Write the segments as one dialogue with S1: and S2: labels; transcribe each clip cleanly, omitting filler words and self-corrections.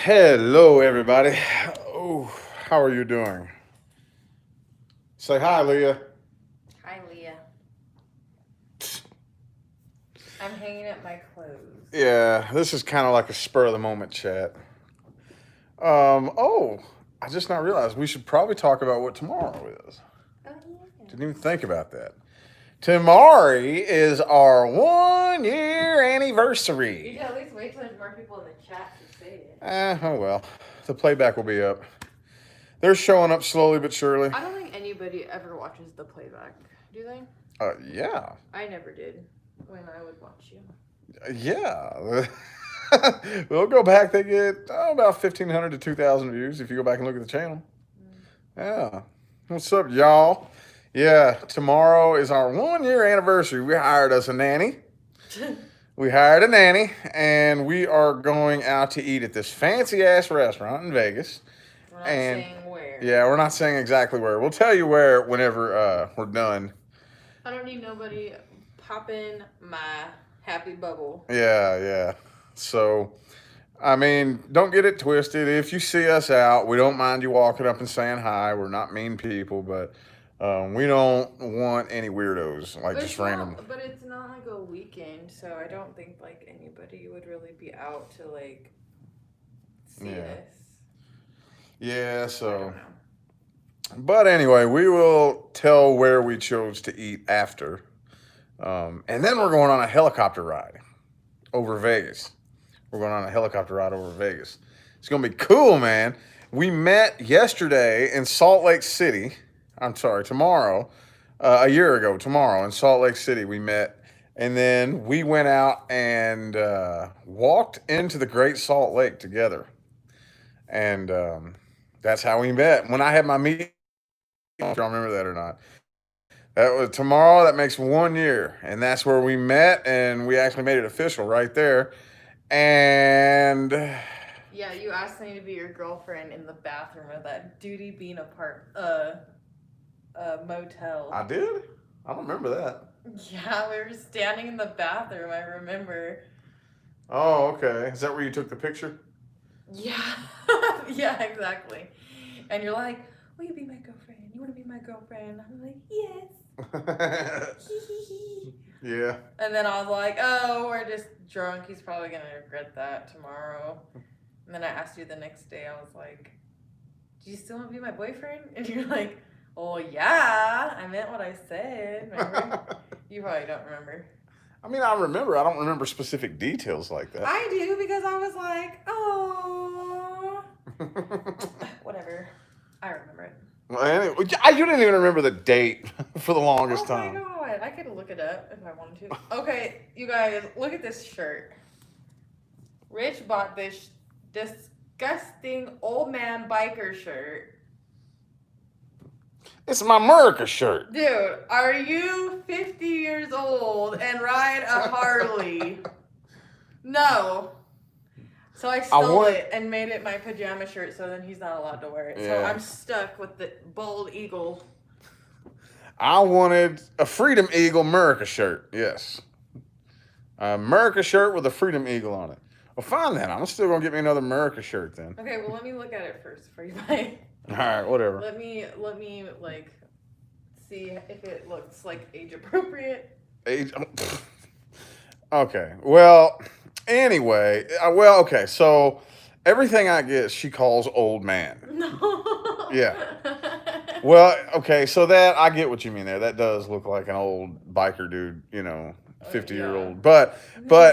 S1: Hello, everybody. Oh, how are you doing? Say hi, Leah.
S2: Hi, Leah. I'm hanging up my clothes.
S1: Yeah, this is kind of like a spur of the moment chat. Oh, I just not realized we should probably talk about what tomorrow is.
S2: Oh, yeah.
S1: Didn't even think about that. Tomorrow is our 1 year
S2: You
S1: anniversary.
S2: should at least wait till there's more people in the chat to say it.
S1: Oh well, the playback will be up. They're showing up slowly but surely.
S2: I don't think anybody ever watches the playback. Do they?
S1: Yeah,
S2: I never did when I would watch you.
S1: yeah. We'll go back. They get about 1,500 to 2,000 views if you go back and look at the channel. Yeah. What's up, y'all? Yeah, tomorrow is our 1 year anniversary. We hired us a nanny. We hired a nanny, and we are going out to eat at this fancy ass restaurant in Vegas.
S2: We're not
S1: And
S2: saying where.
S1: yeah, we're not saying exactly where. We'll tell you where whenever we're done.
S2: I don't need nobody popping my happy bubble.
S1: Yeah. So, I mean, don't get it twisted. If you see us out, we don't mind you walking up and saying hi. We're not mean people, but we don't want any weirdos like just random.
S2: But it's not like a weekend, so I don't think like anybody would really be out to like see us.
S1: Yeah,
S2: I don't
S1: so.
S2: know.
S1: But anyway, we will tell where we chose to eat after. And then we're going on a helicopter ride over Vegas. We're going on a helicopter ride over Vegas. It's going to be cool, man. We met yesterday in Salt Lake City. I'm sorry, tomorrow, a year ago, tomorrow in Salt Lake City, we met. And then we went out and walked into the Great Salt Lake together. And that's how we met. When I had my meeting, I don't know if y'all remember that or not. That was tomorrow. That makes 1 year, and that's where we met, and we actually made it official right there. And
S2: Yeah, you asked me to be your girlfriend in the bathroom of that Duty Bean motel.
S1: I did. I don't remember that.
S2: Yeah, we were standing in the bathroom. I remember.
S1: Oh, okay. Is that where you took the picture?
S2: Yeah, yeah, exactly. And you're like, "Will you be my girlfriend? You want to be my girlfriend?" I'm like, "Yes."
S1: Yeah.
S2: And then I was like, "Oh, we're just drunk. He's probably gonna regret that tomorrow." And then I asked you the next day. I was like, "Do you still want to be my boyfriend?" And you're like, "Oh yeah, I meant what I said." Remember? You probably don't remember.
S1: I mean, I remember. I don't remember specific details like that.
S2: I do because I was like, "Oh." Whatever. I remember it.
S1: Well, anyway, you didn't even remember the date for the longest time.
S2: Oh my god, I could look it up if I wanted to. Okay, you guys, look at this shirt. Rich bought this disgusting old man biker shirt.
S1: It's my America shirt.
S2: Dude, are you 50 years old and ride a Harley? No. So I stole it and made it my pajama shirt, so then he's not allowed to wear it.
S1: Yeah.
S2: So I'm stuck with the bald eagle.
S1: I wanted a Freedom Eagle America shirt. Yes. America shirt with a Freedom Eagle on it. Well, fine then. I'm still going to get me another America shirt then.
S2: Okay, well, let me look at it first before you buy it.
S1: All right, whatever.
S2: Let me like see if it looks like age appropriate.
S1: Okay. Well, anyway. Okay. So everything I get, she calls old man.
S2: No.
S1: Yeah. Well, okay. So that, I get what you mean there. That does look like an old biker dude, 50-year-old. But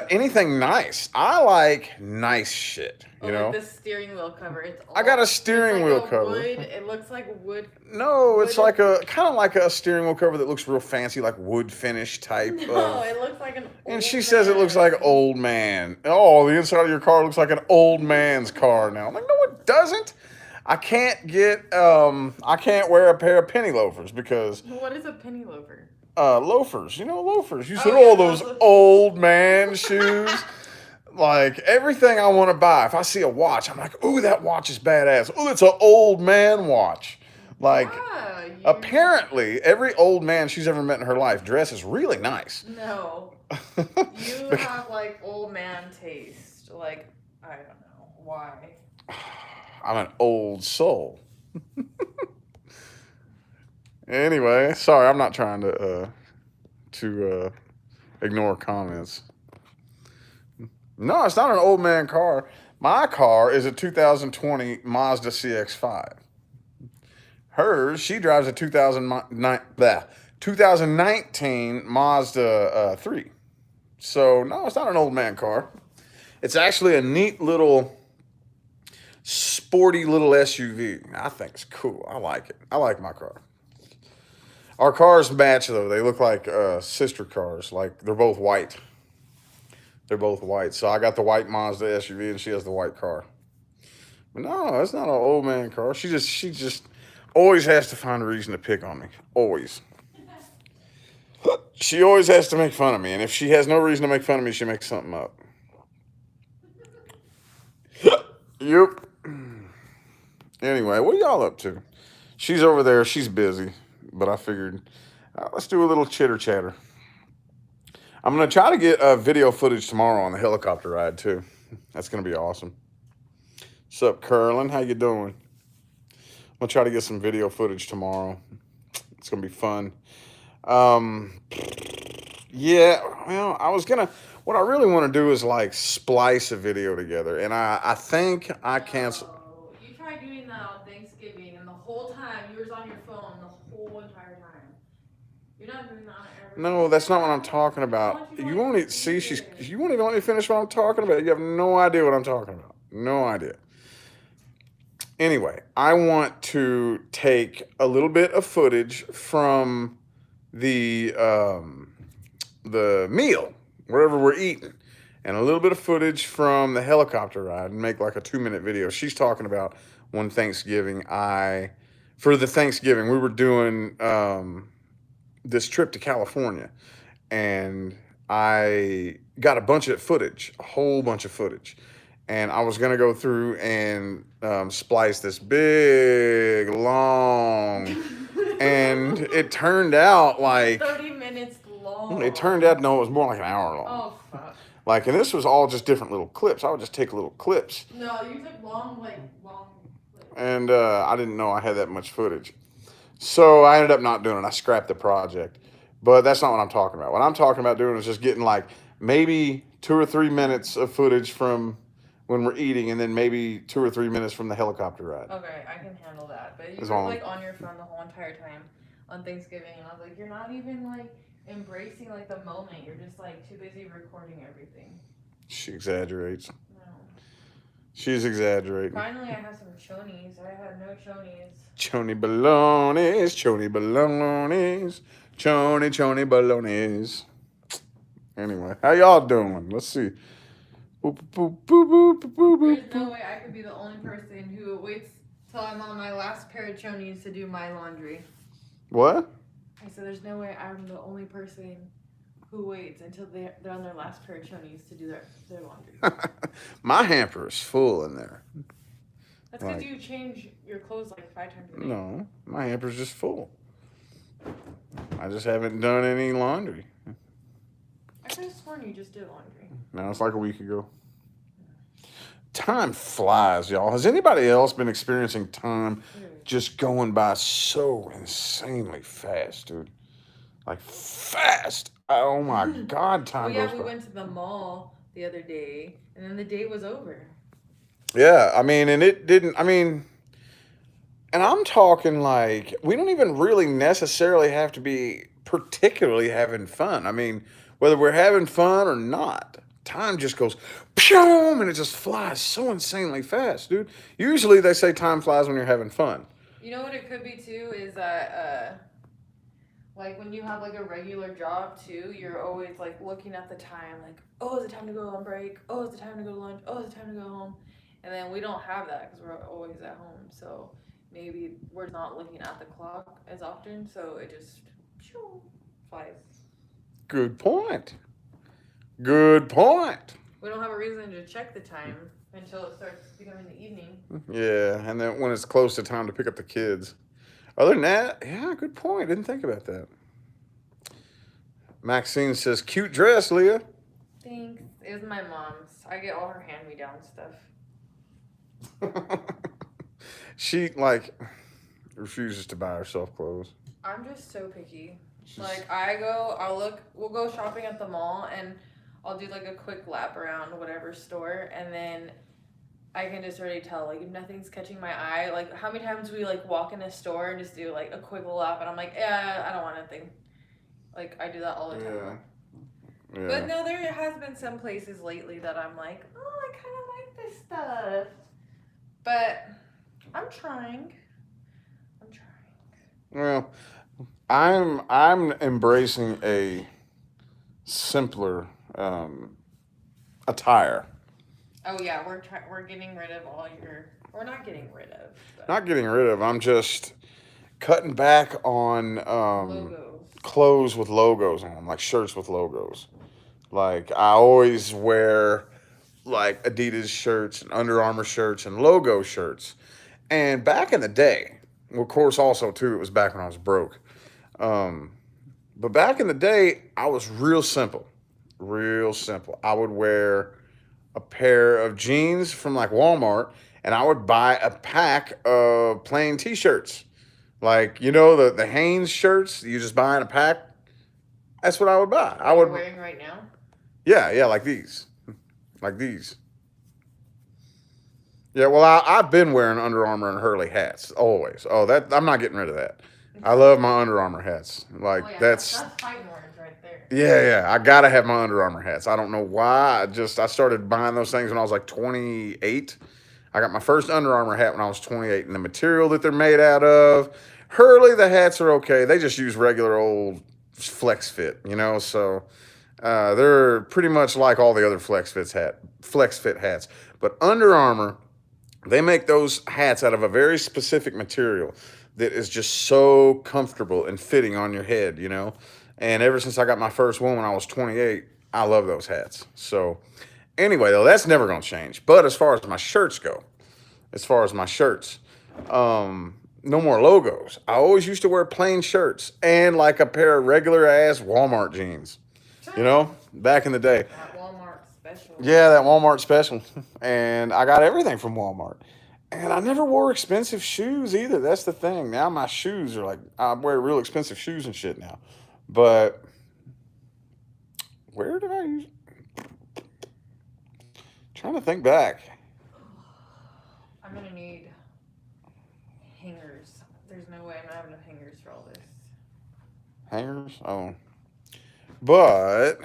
S1: anything nice. I like nice shit, you know?
S2: Like the steering wheel cover. It's all,
S1: I got a steering wheel cover.
S2: Wood. It looks like wood.
S1: No, it's like kind of like a steering wheel cover that looks real fancy, like wood finish type.
S2: No, it looks like an old
S1: And she says it looks like old man. Oh, the inside of your car looks like an old man's car now. I'm like, no, it doesn't. I can't wear a pair of penny loafers because
S2: What is a penny loafer?
S1: loafers. Loafers. You said, those old man shoes. Like, everything I want to buy, if I see a watch, I'm like, ooh, that watch is badass. Ooh, it's an old man watch. Like, apparently, every old man she's ever met in her life dresses really nice.
S2: No. You have, like, old man taste. Like, I don't know. Why?
S1: I'm an old soul. Anyway, sorry, I'm not trying to ignore comments. No, it's not an old man car. My car is a 2020 Mazda CX-5. Hers, she drives a 2019 Mazda 3. So, no, it's not an old man car. It's actually a neat little, sporty little SUV. I think it's cool. I like it. I like my car. Our cars match, though. They look like sister cars. Like, they're both white. They're both white. So, I got the white Mazda SUV, and she has the white car. But no, it's not an old man car. She just always has to find a reason to pick on me. Always. She always has to make fun of me. And if she has no reason to make fun of me, she makes something up. Yep. Anyway, what are y'all up to? She's over there. She's busy. But I figured, let's do a little chitter chatter. I'm going to try to get video footage tomorrow on the helicopter ride, too. That's going to be awesome. What's up, Curlin? How you doing? I'm going to try to get some video footage tomorrow. It's going to be fun. Yeah, well, what I really want to do is like splice a video together. And I think I canceled.
S2: Oh, you tried doing that on Thanksgiving, and the whole time you were on your phone the whole entire time. You're not doing that on every.
S1: No, that's not what I'm talking about. You won't even see. You won't even let me finish what I'm talking about. You have no idea what I'm talking about. No idea. Anyway, I want to take a little bit of footage from the meal, wherever we're eating, and a little bit of footage from the helicopter ride and make like a 2-minute video. She's talking about one Thanksgiving for the Thanksgiving, we were doing this trip to California, and I got a whole bunch of footage. And I was going to go through and splice this big, long, and it turned out like
S2: 30 minutes long.
S1: It turned out, no, it was more like an hour long.
S2: Oh, fuck.
S1: Like, and this was all just different little clips. I would just take little clips.
S2: No, you took long clips.
S1: And I didn't know I had that much footage. So I ended up not doing it. I scrapped the project. But that's not what I'm talking about. What I'm talking about doing is just getting like maybe 2 or 3 minutes of footage from when we're eating, and then maybe 2 or 3 minutes from the helicopter ride.
S2: Okay, I can handle that. But you were like on your phone the whole entire time on Thanksgiving, and I was like, you're not even like embracing like the moment. You're just like too busy recording everything.
S1: She exaggerates.
S2: No.
S1: She's exaggerating.
S2: Finally, I have some chonies. I had no chonies.
S1: Chony balonies, chony balonies, chony balonies. Anyway, how y'all doing? Let's see.
S2: There's no way I could be the only person who waits till I'm on my last pair of chonies to do my laundry.
S1: What?
S2: I said there's no way I'm the only person who waits until they're on their last pair of chonies to do their laundry.
S1: My hamper is full in there.
S2: That's because you change your clothes like 5 times a day.
S1: No, my hamper's just full. I just haven't done any laundry.
S2: I could have sworn you just did laundry.
S1: No, it's like a week ago. Time flies, y'all. Has anybody else been experiencing time just going by so insanely fast, dude? Like, fast. Oh, my God, time goes by.
S2: We went to the mall the other day, and then the day was over.
S1: Yeah, I mean, and it didn't, I mean, and I'm talking like, we don't even really necessarily have to be particularly having fun. I mean, whether we're having fun or not, time just goes, pshum, and it just flies so insanely fast, dude. Usually they say time flies when you're having fun.
S2: You know what it could be, too, is that, like, when you have, like, a regular job, too, you're always, like, looking at the time, like, oh, is it time to go on break? Oh, is it time to go to lunch? Oh, is it time to go home? And then we don't have that because we're always at home. So maybe we're not looking at the clock as often. So it just flies.
S1: Good point. Good point.
S2: We don't have a reason to check the time until it starts becoming the evening.
S1: Yeah, and then when it's close to time to pick up the kids. Other than that, yeah, good point. Didn't think about that. Maxine says, cute dress, Leah.
S2: Thanks. It was my mom's. I get all her hand-me-down stuff.
S1: She like refuses to buy herself clothes.
S2: I'm just so picky.
S1: She's,
S2: Like we'll go shopping at the mall and I'll do like a quick lap around whatever store and then I can just already tell like if nothing's catching my eye. Like how many times we like walk in a store and just do like a quick lap and I'm like, yeah, I don't want anything. Like I do that all the time.
S1: Yeah.
S2: But no, there has been some places lately that I'm like, oh, I kind of like this stuff. But I'm trying.
S1: Well, I'm embracing a simpler attire.
S2: Oh yeah, we're getting rid of all your. We're not getting rid of. But
S1: Not getting rid of. I'm just cutting back on
S2: logos.
S1: clothes with logos on them, like shirts with logos. Like I always wear like Adidas shirts and Under Armour shirts and logo shirts. And back in the day, well, of course, also too, it was back when I was broke. Um, but back in the day, I was real simple, real simple. I would wear a pair of jeans from like Walmart, and I would buy a pack of plain T-shirts, like the Hanes shirts you just buy in a pack. That's what I would buy. I would
S2: Wearing right now.
S1: yeah, like these, like these. Yeah, well, I've been wearing Under Armour and Hurley hats always. Oh, that I'm not getting rid of that. I love my Under Armour hats. Like
S2: Oh yeah,
S1: that's
S2: that's fighting words right there.
S1: yeah. I gotta have my Under Armour hats. I don't know why. I started buying those things when I was like 28. I got my first Under Armour hat when I was 28, and the material that they're made out of. Hurley, the hats are okay. They just use regular old Flex Fit, so. They're pretty much like all the other Flex Fit hats. But Under Armour, they make those hats out of a very specific material that is just so comfortable and fitting on your head, And ever since I got my first one when I was 28, I love those hats. So anyway, though, that's never going to change. But as far as my shirts go, no more logos. I always used to wear plain shirts and like a pair of regular ass Walmart jeans, back in the day.
S2: That Walmart special.
S1: Yeah, that Walmart special. And I got everything from Walmart. And I never wore expensive shoes either. That's the thing. Now my shoes are like, I wear real expensive shoes and shit now. But where did I use? Trying to think back.
S2: I'm gonna need hangers. There's no way I'm gonna have enough hangers for all this.
S1: Hangers? Oh. But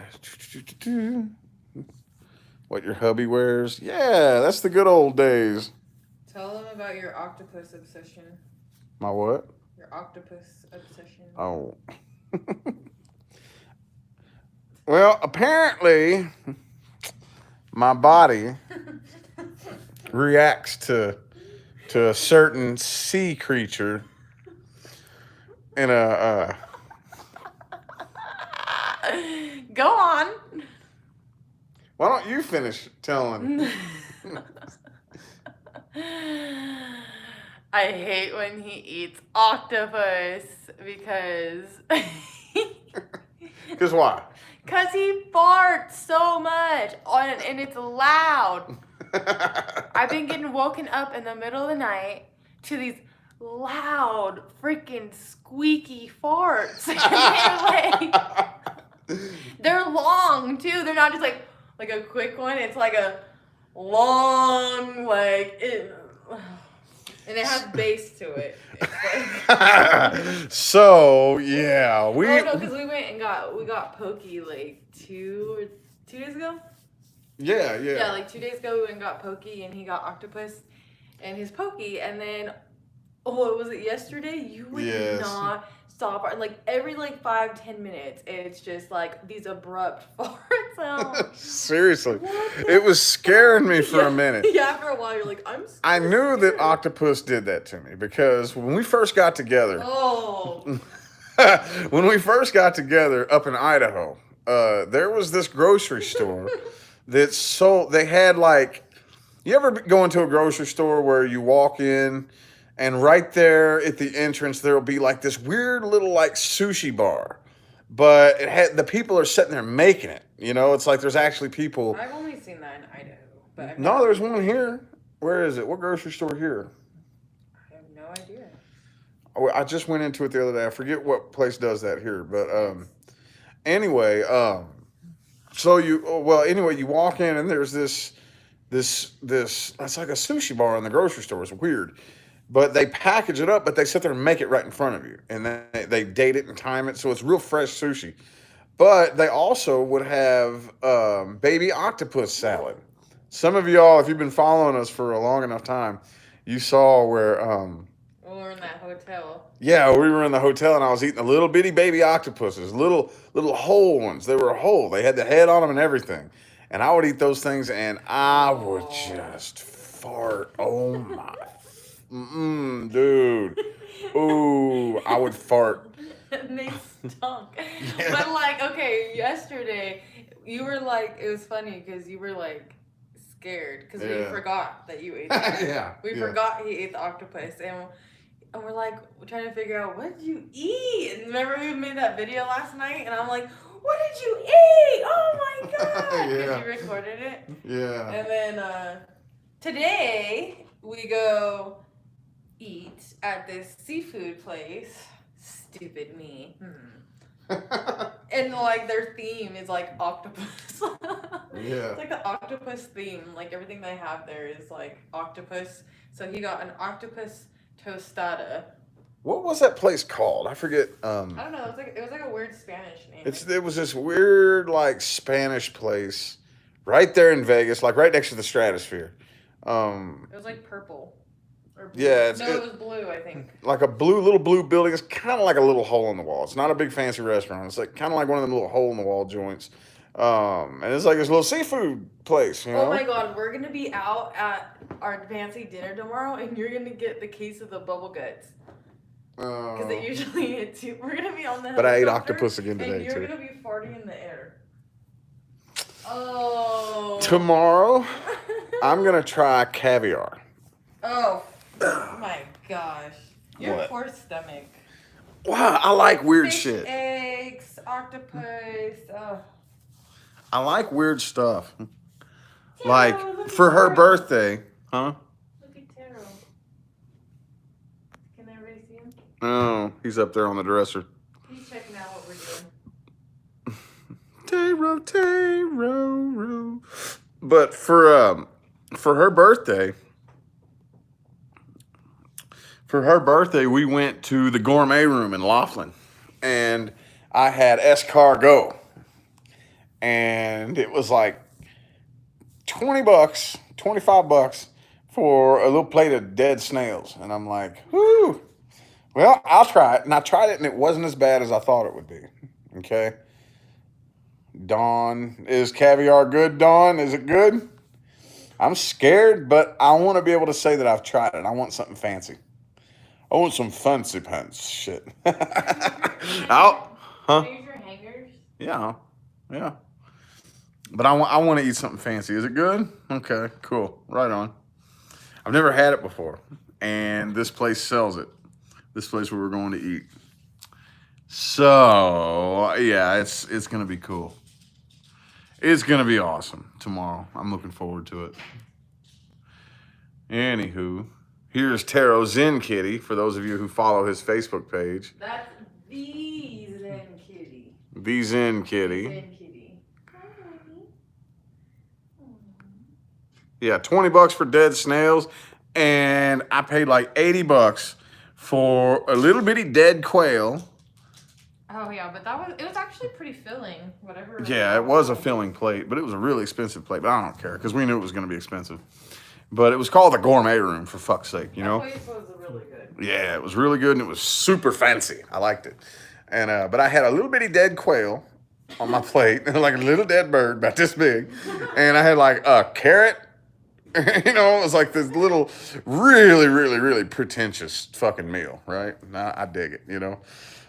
S1: what your hubby wears? Yeah, that's the good old days.
S2: Tell them about your octopus obsession.
S1: My what?
S2: Your octopus obsession.
S1: Oh. Well, apparently my body reacts to a certain sea creature in a
S2: Go on.
S1: Why don't you finish telling?
S2: I hate when he eats octopus because
S1: Because why?
S2: Because he farts so much and it's loud. I've been getting woken up in the middle of the night to these loud, freaking squeaky farts. They're long too. They're not just like a quick one. It's like a long, and it has bass to it. It's like
S1: So yeah, we.
S2: Oh no, because we went and got pokey like two days ago.
S1: Yeah.
S2: Yeah, like 2 days ago we went and got pokey and he got octopus and his pokey and then was it yesterday? You would not stop like every 5-10 minutes it's just like these abrupt farts out.
S1: Seriously. It was scaring me for a minute.
S2: Yeah, after a while you're like, I'm scared.
S1: I knew that Octopus did that to me because when we first got together.
S2: Oh.
S1: When we first got together up in Idaho, there was this grocery store that sold. They had you ever go into a grocery store where you walk in, and right there at the entrance there will be this weird little sushi bar, but the people are sitting there making it. It's like there's actually people.
S2: I've only seen that in Idaho, but
S1: No, there's one here. Where is it? What grocery store here?
S2: I have no idea.
S1: Oh, I just went into it the other day. I forget what place does that here, but
S2: It's
S1: anyway, so anyway, you walk in and there's this. It's like a sushi bar in the grocery store. It's weird, but they package it up, but they sit there and make it right in front of you, and then they date it and time it, so it's real fresh sushi. But they also would have baby octopus salad. Some of y'all, if you've been following us for a long enough time, you saw where
S2: when we're in that hotel.
S1: yeah, we were in the hotel and I was eating the little bitty baby octopuses, little whole ones. They were whole. They had the head on them and everything. And I would eat those things and I would just fart. Oh my, dude. Ooh, I would fart.
S2: And they stunk.
S1: Yeah.
S2: But like, okay, yesterday you were like, it was funny because you were like scared because we
S1: Yeah.
S2: forgot that you ate that.
S1: Yeah.
S2: We forgot he ate the octopus and we're like trying to figure out what did you eat. And remember we made that video last night and I'm like, what did you eat? Oh my god! Because
S1: Yeah.
S2: you recorded it.
S1: Yeah.
S2: And then today we go eat at this seafood place. Stupid me. And like their theme is like octopus.
S1: Yeah.
S2: It's like the octopus theme. Like everything they have there is like octopus. So he got an octopus tostada.
S1: What was that place called? I forget.
S2: I don't know. It was like a weird Spanish name.
S1: It was this weird like Spanish place right there in Vegas, like right next to the Stratosphere.
S2: It was like purple. Or blue.
S1: Yeah,
S2: It was blue, I think.
S1: Like a little blue building. It's kind of like a little hole in the wall. It's not a big fancy restaurant. It's like kind of like one of them little hole in the wall joints. And it's like this little seafood place, you know?
S2: Oh my god, we're gonna be out at our fancy dinner tomorrow, and you're gonna get the case of the bubble guts. Because they usually hit you. We're gonna be on the
S1: But I ate
S2: helicopter,
S1: octopus again today,
S2: and you're
S1: too.
S2: gonna be farting in the air. Oh.
S1: Tomorrow, I'm going to try caviar.
S2: Oh my gosh. Your
S1: What?
S2: poor stomach.
S1: Wow, I like weird
S2: Fish
S1: shit.
S2: eggs, octopus. Oh.
S1: I like weird stuff.
S2: Taro,
S1: Like,
S2: look
S1: for
S2: at
S1: her
S2: Taro.
S1: birthday, huh?
S2: Look at Taro. Can everybody see him?
S1: Oh, he's up there on the dresser.
S2: He's checking out what we're doing.
S1: Taro. But for her birthday, we went to the gourmet room in Laughlin, and I had escargot, and it was like $20, $25 for a little plate of dead snails, and I'm like, whoo. Well, I'll try it, and I tried it, and it wasn't as bad as I thought it would be. Okay. Dawn, is caviar good, Dawn? Is it good? I'm scared, but I want to be able to say that I've tried it. I want something fancy. I want some fancy pants shit. Huh?
S2: Use your hangers.
S1: Yeah. But I want to eat something fancy. Is it good? Okay, cool. Right on. I've never had it before, and this place sells it. This place where we're going to eat. So yeah, it's gonna be cool. It's gonna be awesome tomorrow. I'm looking forward to it. Anywho, here's Taro Zen Kitty for those of you who follow his Facebook page.
S2: That's the Zen Kitty.
S1: The Zen Kitty.
S2: Zen Kitty. Hi.
S1: Yeah, $20 for dead snails, and I paid like $80 for a little bitty dead quail.
S2: Oh yeah, but it was actually pretty filling. Whatever.
S1: Yeah, it was a filling plate, but it was a really expensive plate. But I don't care because we knew it was going to be expensive. But it was called the gourmet room, for fuck's sake, you know?
S2: That place was really good.
S1: Yeah, it was really good and it was super fancy. I liked it. And but I had a little bitty dead quail on my plate, like a little dead bird about this big, and I had like a carrot. You know, it was like this little, really, really, really pretentious fucking meal, right? I dig it, you know?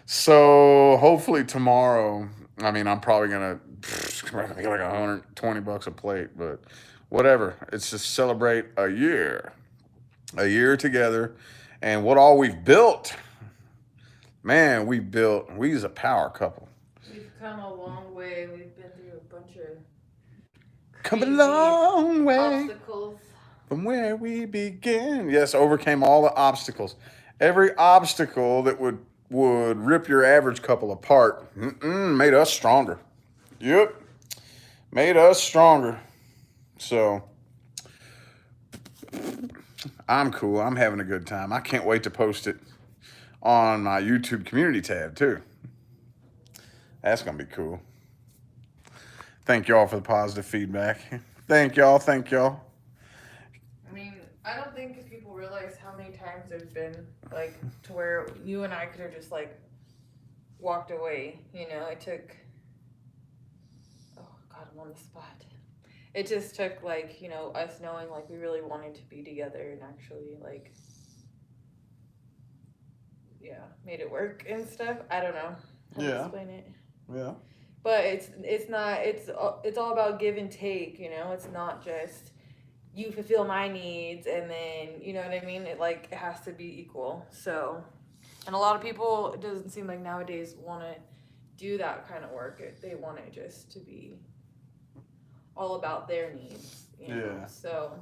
S1: So hopefully tomorrow, I mean, I'm probably gonna get like $120 a plate, but whatever. It's just celebrate a year together, and what all we've built. Man, we's a power couple.
S2: We've come a long way. We've been through a bunch of
S1: Come a long way.
S2: obstacles.
S1: from where we begin. Yes, overcame all the obstacles. Every obstacle that would rip your average couple apart made us stronger. Yep, made us stronger. So I'm cool. I'm having a good time. I can't wait to post it on my YouTube community tab too. That's gonna be cool. Thank y'all for the positive feedback. Thank y'all. Thank y'all.
S2: I mean, I don't think people realize how many times there's been like to where you and I could have just like walked away. You know, it took. Oh God, I'm on the spot. It just took like, you know, us knowing like we really wanted to be together and actually like, yeah, made it work and stuff. I don't know how to explain it.
S1: Yeah.
S2: But it's not it's all about give and take. You know, it's not just you fulfill my needs and then you know what I mean. It has to be equal. So, and a lot of people, it doesn't seem like nowadays want to do that kind of work. They want it just to be all about their needs. You know?
S1: Yeah.
S2: So,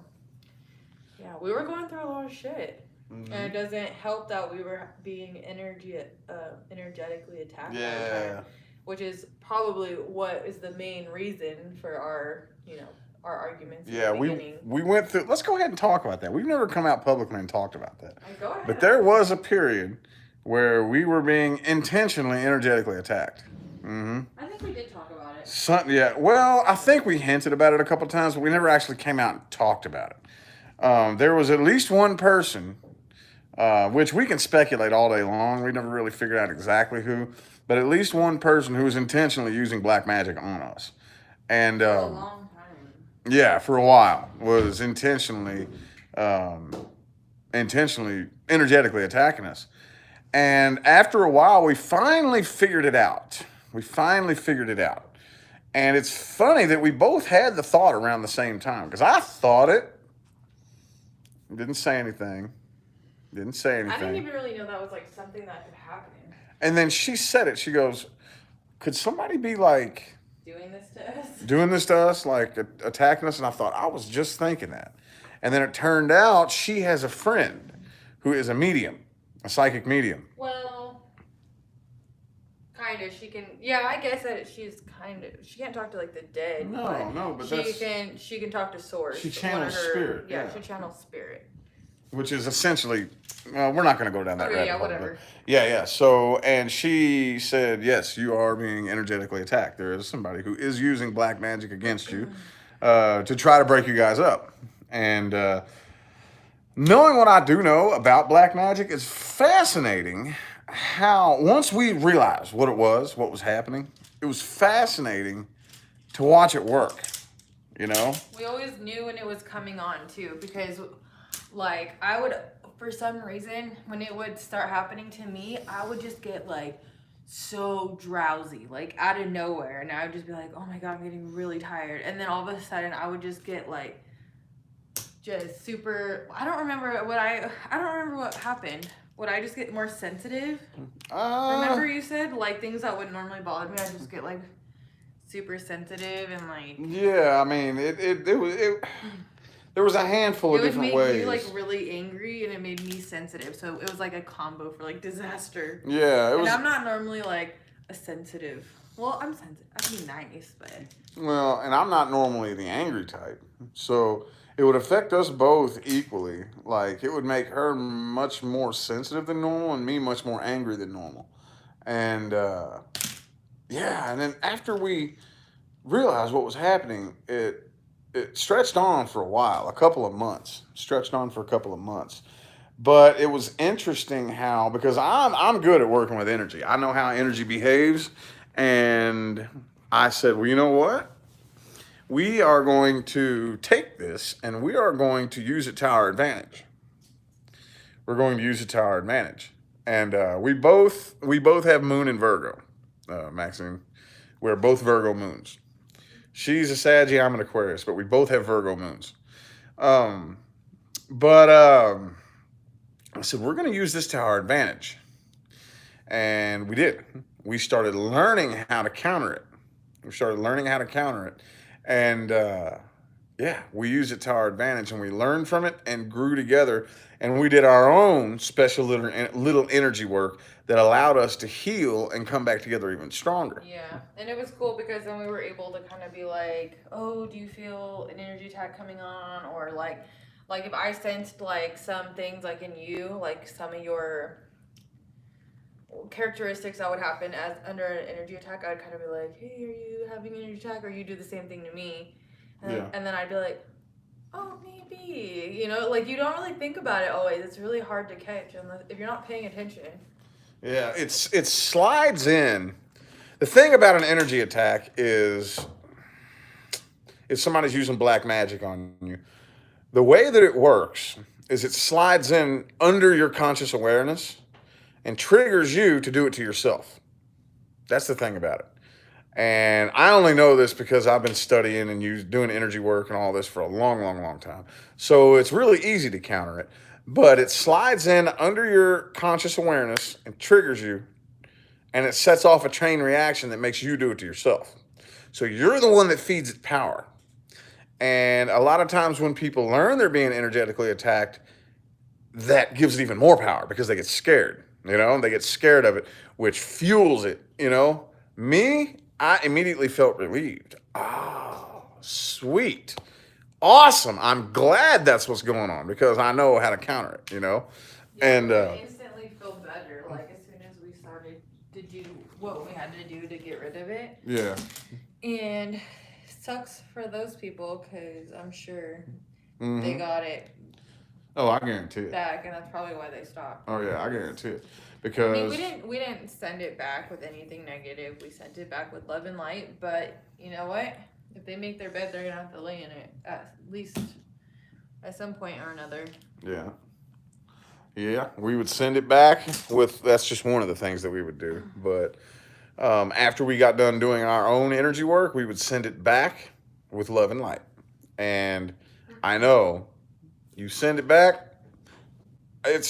S2: yeah, we were going through a lot of shit.
S1: Mm-hmm.
S2: And it doesn't help that we were being energetically attacked all the
S1: Yeah.
S2: time, which is probably what is the main reason for our, you know, our arguments.
S1: Yeah,
S2: in the beginning.
S1: we went through. Let's go ahead and talk about that. We've never come out publicly and talked about that.
S2: Go ahead.
S1: But there was a period where we were being intentionally energetically attacked. Mm-hmm.
S2: I think we did talk about it.
S1: Yeah. Well, I think we hinted about it a couple of times, but we never actually came out and talked about it. There was at least one person, which we can speculate all day long. We never really figured out exactly who, but at least one person who was intentionally using black magic on us. And
S2: For a long time.
S1: yeah, for a while was intentionally energetically attacking us. And after a while, we finally figured it out. And it's funny that we both had the thought around the same time, because I thought it, didn't say anything.
S2: I didn't even really know that was like something that could happen.
S1: And then she said it. She goes, could somebody be like
S2: doing this to us,
S1: like attacking us? And I thought, I was just thinking that. And then it turned out she has a friend who is a medium, a psychic medium.
S2: Well, kind of. She can. Yeah, I guess that she's kind of. She can't talk to like the dead.
S1: But
S2: she can talk to source.
S1: She channels spirit.
S2: Yeah, she channels spirit.
S1: Which is essentially, well, we're not going to go down that rabbit hole.
S2: Whatever.
S1: Yeah. So, and she said, yes, you are being energetically attacked. There is somebody who is using black magic against you to try to break you guys up. And knowing what I do know about black magic, it's fascinating how, once we realized what was happening, it was fascinating to watch it work, you know?
S2: We always knew when it was coming on, too, because, like, I would, for some reason, when it would start happening to me, I would just get, like, so drowsy, like, out of nowhere, and I would just be like, oh my God, I'm getting really tired, and then all of a sudden, I would just get, like, just super, I don't remember what happened. Would I just get more sensitive? Remember you said, like, things that would normally bother me, I just get, like, super sensitive and, like...
S1: Yeah, I mean, there was a handful of different ways.
S2: It made me, like, really angry, and it made me sensitive. So it was, like, a combo for, like, disaster.
S1: Yeah, it was...
S2: And I'm not normally, like, a sensitive... Well, I'm sensitive. I can be nice, but...
S1: Well, and I'm not normally the angry type. So it would affect us both equally. Like, it would make her much more sensitive than normal and me much more angry than normal. And, yeah, and then after we realized what was happening, it stretched on for a while, a couple of months. But it was interesting how, because I'm good at working with energy. I know how energy behaves. And I said, well, you know what? We are going to take this and we are going to use it to our advantage. And we both have moon in Virgo, Maxine. We're both Virgo moons. She's a Saggy, I'm an Aquarius, but we both have Virgo moons. I said, we're going to use this to our advantage. And we did. We started learning how to counter it. And Yeah, we used it to our advantage and we learned from it and grew together. And we did our own special little energy work that allowed us to heal and come back together even stronger.
S2: Yeah, and it was cool because then we were able to kind of be like, "Oh, do you feel an energy attack coming on?" Or like if I sensed like some things like in you, like some of your characteristics that would happen as under an energy attack, I'd kind of be like, "Hey, are you having an energy attack?" Or you do the same thing to me,
S1: Yeah.
S2: and then I'd be like, "Oh, maybe," like you don't really think about it always. It's really hard to catch unless if you're not paying attention.
S1: Yeah, it slides in. The thing about an energy attack is if somebody's using black magic on you, the way that it works is it slides in under your conscious awareness and triggers you to do it to yourself. That's the thing about it. And I only know this because I've been studying and doing energy work and all this for a long, long, long time. So it's really easy to counter it. But it slides in under your conscious awareness and triggers you, and it sets off a chain reaction that makes you do it to yourself. So you're the one that feeds it power. And a lot of times when people learn they're being energetically attacked, that gives it even more power because they get scared, they get scared of it, which fuels it. Me, I immediately felt relieved. Oh, sweet. Awesome. I'm glad that's what's going on because I know how to counter it.
S2: Yeah,
S1: And
S2: I instantly feel better. Like as soon as we started to do what we had to do to get rid of it.
S1: yeah.
S2: And sucks for those people because I'm sure
S1: Mm-hmm.
S2: they got it
S1: Oh, I guarantee it.
S2: back, and that's probably why they stopped.
S1: Oh yeah, I guarantee it.
S2: I
S1: Because
S2: mean, we didn't send it back with anything negative. We sent it back with love and light. But you know what? If they make their bed, they're gonna have to lay in it at least at some point or another.
S1: yeah. Yeah, we would send it back with, that's just one of the things that we would do. But after we got done doing our own energy work, we would send it back with love and light. And I know you send it back, I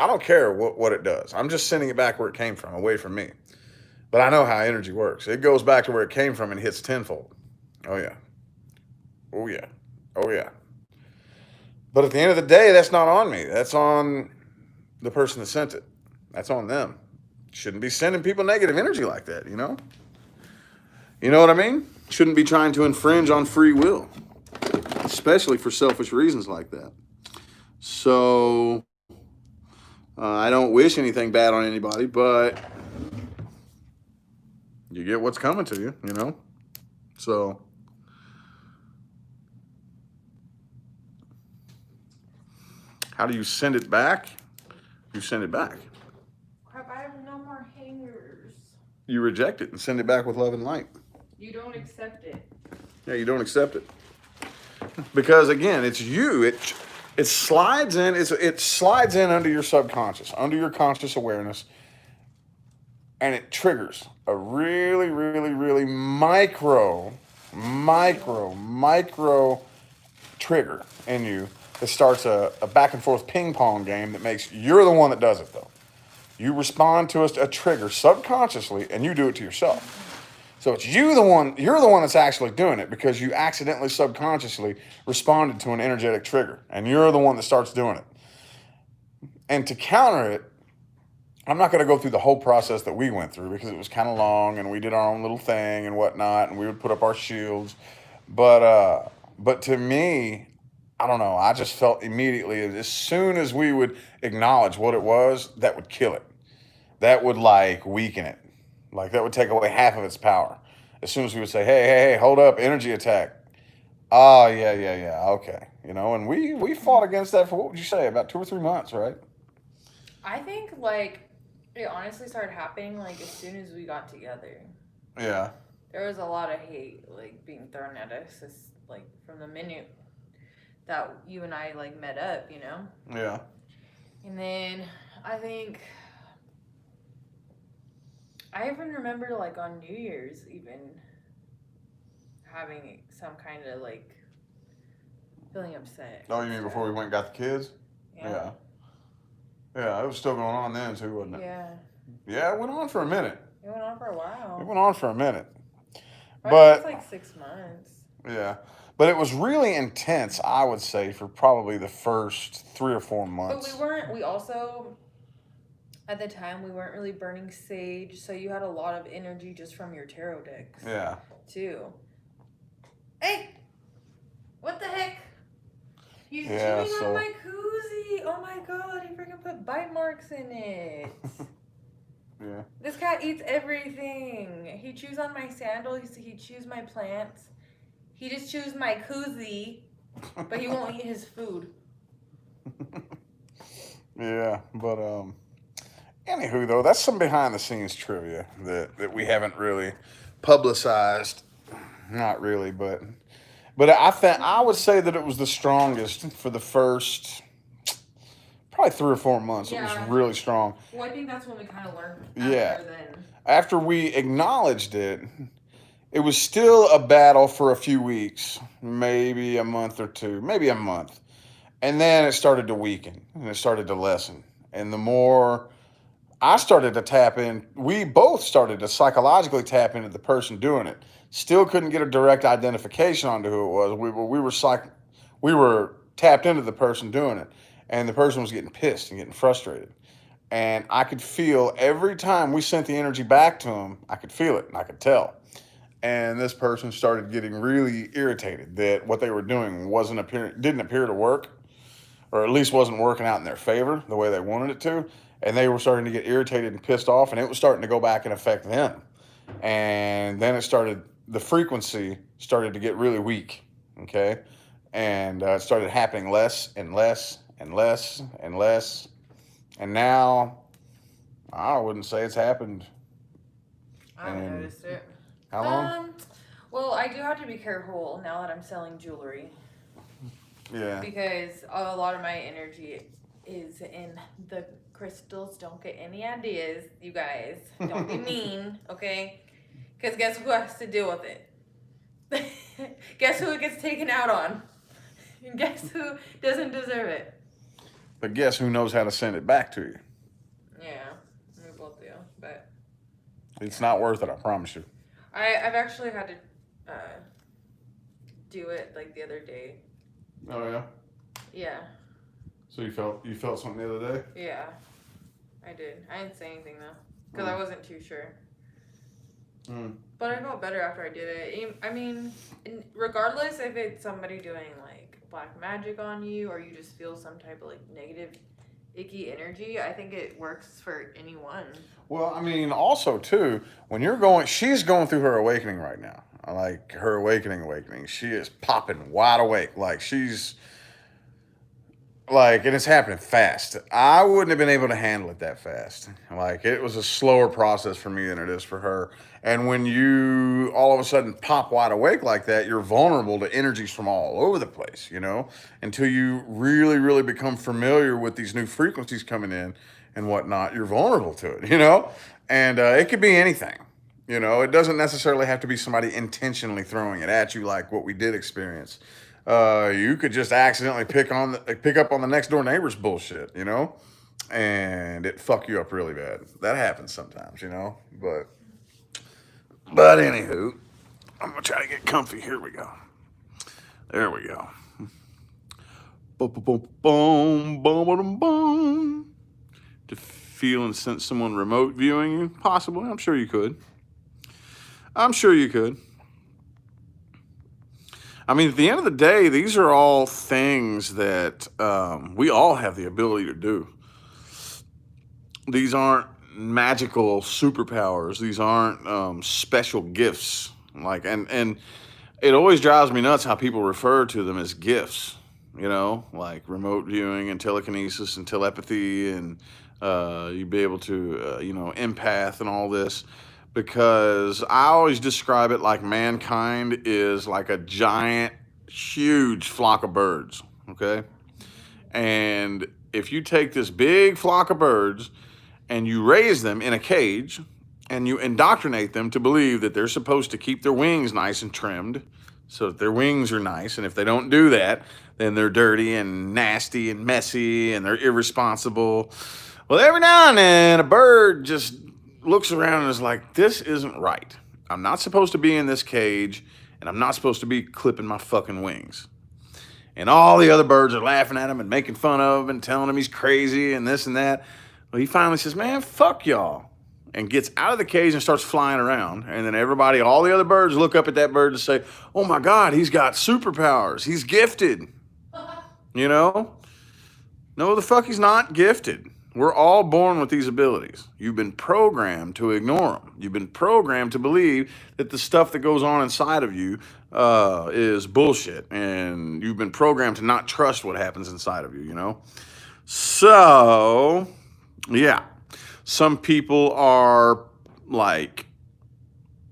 S1: don't care what it does. I'm just sending it back where it came from, away from me. But I know how energy works. It goes back to where it came from and hits tenfold. Oh yeah. Oh yeah. Oh yeah. But at the end of the day, that's not on me. That's on the person that sent it. That's on them. Shouldn't be sending people negative energy like that. You know what I mean? Shouldn't be trying to infringe on free will, especially for selfish reasons like that. So I don't wish anything bad on anybody, but you get what's coming to you. So how do you send it back? You send it back.
S2: Crap, I have no more hangers.
S1: You reject it and send it back with love and light.
S2: You don't accept it.
S1: Yeah, you don't accept it. Because again, it's you. It slides in, it slides in under your subconscious, under your conscious awareness, and it triggers a really, really, really micro trigger in you that starts a back and forth ping pong game that makes, you're the one that does it though. You respond to a trigger subconsciously and you do it to yourself. So it's you're the one that's actually doing it because you accidentally subconsciously responded to an energetic trigger and you're the one that starts doing it. And to counter it, I'm not going to go through the whole process that we went through because it was kind of long and we did our own little thing and whatnot and we would put up our shields. But to me, I don't know, I just felt immediately as soon as we would acknowledge what it was, that would kill it. That would weaken it. That would take away half of its power. As soon as we would say, hey, hold up, energy attack. Oh, yeah, okay. And we fought against that for, what would you say, about 2 or 3 months, right?
S2: I think it honestly started happening as soon as we got together.
S1: Yeah.
S2: There was a lot of hate being thrown at us from the minute that you and I met up,
S1: Yeah.
S2: And then I think I even remember on New Year's even having some kind of feeling upset.
S1: Oh, you mean before we went and got the kids?
S2: Yeah.
S1: Yeah, it was still going on then too, wasn't it?
S2: Yeah.
S1: Yeah, it went on for a minute.
S2: It went on for a while.
S1: It went on for a minute.
S2: Probably
S1: But
S2: it was 6 months.
S1: Yeah. But it was really intense, I would say, for probably the first 3 or 4
S2: But
S1: months.
S2: we also, at the time, we weren't really burning sage, so you had a lot of energy just from your tarot decks.
S1: Yeah.
S2: Too. Hey! What the heck? He's
S1: Yeah,
S2: chewing
S1: so-
S2: on my koozie. Oh my god, he freaking put bite marks in it.
S1: Yeah.
S2: This cat eats everything. He chews on my sandals. He chews my plants. He just chews my koozie, but he won't eat his food.
S1: Yeah, but anywho though, that's some behind the scenes trivia that we haven't really publicized. Not really, but I would say that it was the strongest for the first probably 3 or 4 months. It was
S2: Yeah.
S1: really strong.
S2: Well, I think that's when we kind of learned.
S1: Yeah.
S2: Then.
S1: After we acknowledged it, it was still a battle for a few weeks, maybe a month or two, maybe a month. And then it started to weaken and it started to lessen. And the more I started to tap in, we both started to psychologically tap into the person doing it. Still couldn't get a direct identification onto who it was. We were tapped into the person doing it, and the person was getting pissed and getting frustrated. And I could feel every time we sent the energy back to him, I could feel it and I could tell. And this person started getting really irritated that what they were doing didn't appear to work, or at least wasn't working out in their favor the way they wanted it to. And they were starting to get irritated and pissed off, and it was starting to go back and affect them. And then the frequency started to get really weak, okay? And it started happening less and less and less and less. And now, I wouldn't say it's happened.
S2: I noticed it.
S1: How long?
S2: Well, I do have to be careful now that I'm selling jewelry.
S1: Yeah.
S2: Because a lot of my energy is in the crystals. Don't get any ideas, you guys. Don't be mean, okay? Because guess who has to deal with it? Guess who it gets taken out on? And guess who doesn't deserve it?
S1: But guess who knows how to send it back to you?
S2: Yeah, we both do. But
S1: it's not worth it, I promise you.
S2: I've actually had to do it like the other day.
S1: Oh yeah.
S2: Yeah.
S1: So you felt something the other day?
S2: Yeah, I did. I didn't say anything though, because I wasn't too sure. But I felt better after I did it. I mean, regardless if it's somebody doing like black magic on you or you just feel some type of like negative, icky energy, I think it works for anyone.
S1: Well, I mean, also too, when she's going through her awakening right now. Like her awakening. She is popping wide awake. Like she's and it's happening fast. I wouldn't have been able to handle it that fast. Like it was a slower process for me than it is for her. And when you all of a sudden pop wide awake like that, you're vulnerable to energies from all over the place, until you really, really become familiar with these new frequencies coming in and whatnot. You're vulnerable to it, and it could be anything. It doesn't necessarily have to be somebody intentionally throwing it at you like what we did experience. You could just accidentally pick up on the next door neighbor's bullshit, and it fuck you up really bad. That happens sometimes, But anywho, I'm gonna try to get comfy. Here we go. There we go. Boom, boom, boom, boom, boom, boom. To feel and sense someone remote viewing you, possibly. I'm sure you could. I mean, at the end of the day, these are all things that we all have the ability to do. These aren't magical superpowers. These aren't special gifts. And it always drives me nuts how people refer to them as gifts. Like remote viewing and telekinesis and telepathy, and you'd be able to, empath and all this. Because I always describe it like mankind is like a giant, huge flock of birds, okay? And if you take this big flock of birds and you raise them in a cage and you indoctrinate them to believe that they're supposed to keep their wings nice and trimmed so that their wings are nice, and if they don't do that, then they're dirty and nasty and messy and they're irresponsible. Well, every now and then a bird just looks around and is like, this isn't right. I'm not supposed to be in this cage, and I'm not supposed to be clipping my fucking wings. And all the other birds are laughing at him and making fun of him and telling him he's crazy and this and that. Well, he finally says, man, fuck y'all. And gets out of the cage and starts flying around. And then everybody, all the other birds look up at that bird and say, oh my God, he's got superpowers. He's gifted. You know? No, the fuck he's not gifted. We're all born with these abilities. You've been programmed to ignore them. You've been programmed to believe that the stuff that goes on inside of you is bullshit. And you've been programmed to not trust what happens inside of you, you know? So, yeah. Some people are like,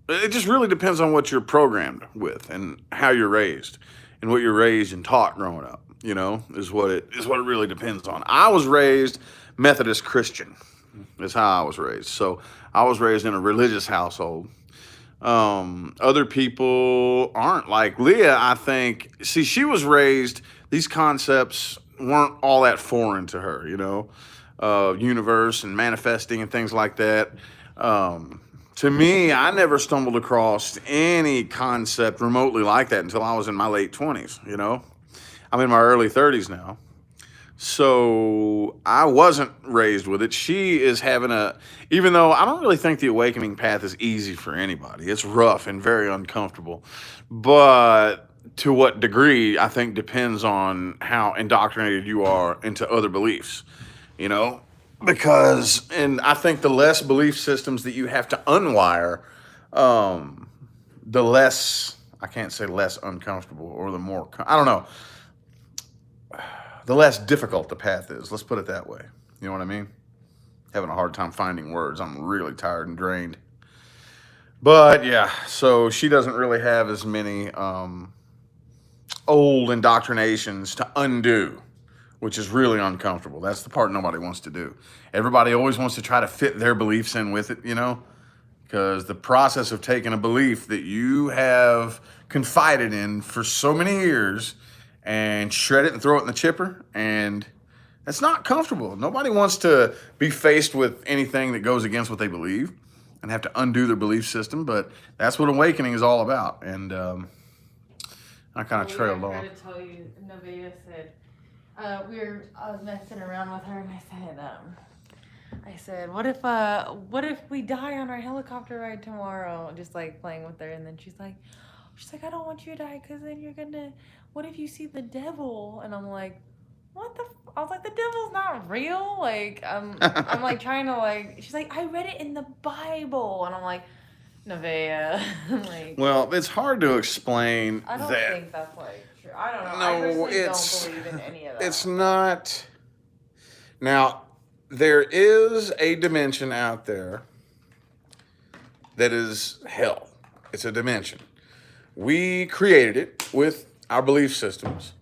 S1: it just really depends on what you're programmed with and how you're raised and what you're raised and taught growing up, you know, is what it really depends on. I was raised Methodist Christian, is how I was raised. So I was raised in a religious household. Other people aren't. Like Leah, I think, see, she was raised, these concepts weren't all that foreign to her, you know, universe and manifesting and things like that. To me, I never stumbled across any concept remotely like that until I was in my late 20s, you know. I'm in my early 30s now. So I wasn't raised with it. She is having even though I don't really think the awakening path is easy for anybody. It's rough and very uncomfortable. But to what degree, I think depends on how indoctrinated you are into other beliefs, you know? Because, and I think the less belief systems that you have to unwire, the less, I can't say less uncomfortable or the more, I don't know, the less difficult the path is. Let's put it that way. You know what I mean? Having a hard time finding words. I'm really tired and drained. But yeah, so she doesn't really have as many old indoctrinations to undo, which is really uncomfortable. That's the part nobody wants to do. Everybody always wants to try to fit their beliefs in with it, you know? Because the process of taking a belief that you have confided in for so many years and shred it and throw it in the chipper, and that's not comfortable. Nobody wants to be faced with anything that goes against what they believe and have to undo their belief system, but that's what awakening is all about. And I kind of trailed off.
S2: I tried to tell you, Nevaeh said, I was messing around with her, and I said, what if we die on our helicopter ride tomorrow? Just like playing with her, and then she's like, I don't want you to die, because then what if you see the devil? And I'm like, I was like, the devil's not real. Like, I'm like trying to like, she's like, I read it in the Bible. And I'm like, Nevaeh. Like,
S1: well, it's hard to explain
S2: I don't
S1: that.
S2: think that's like true. I don't know.
S1: No,
S2: I personally don't believe in any of that.
S1: It's not. Now, there is a dimension out there that is hell. It's a dimension. We created it with our belief systems.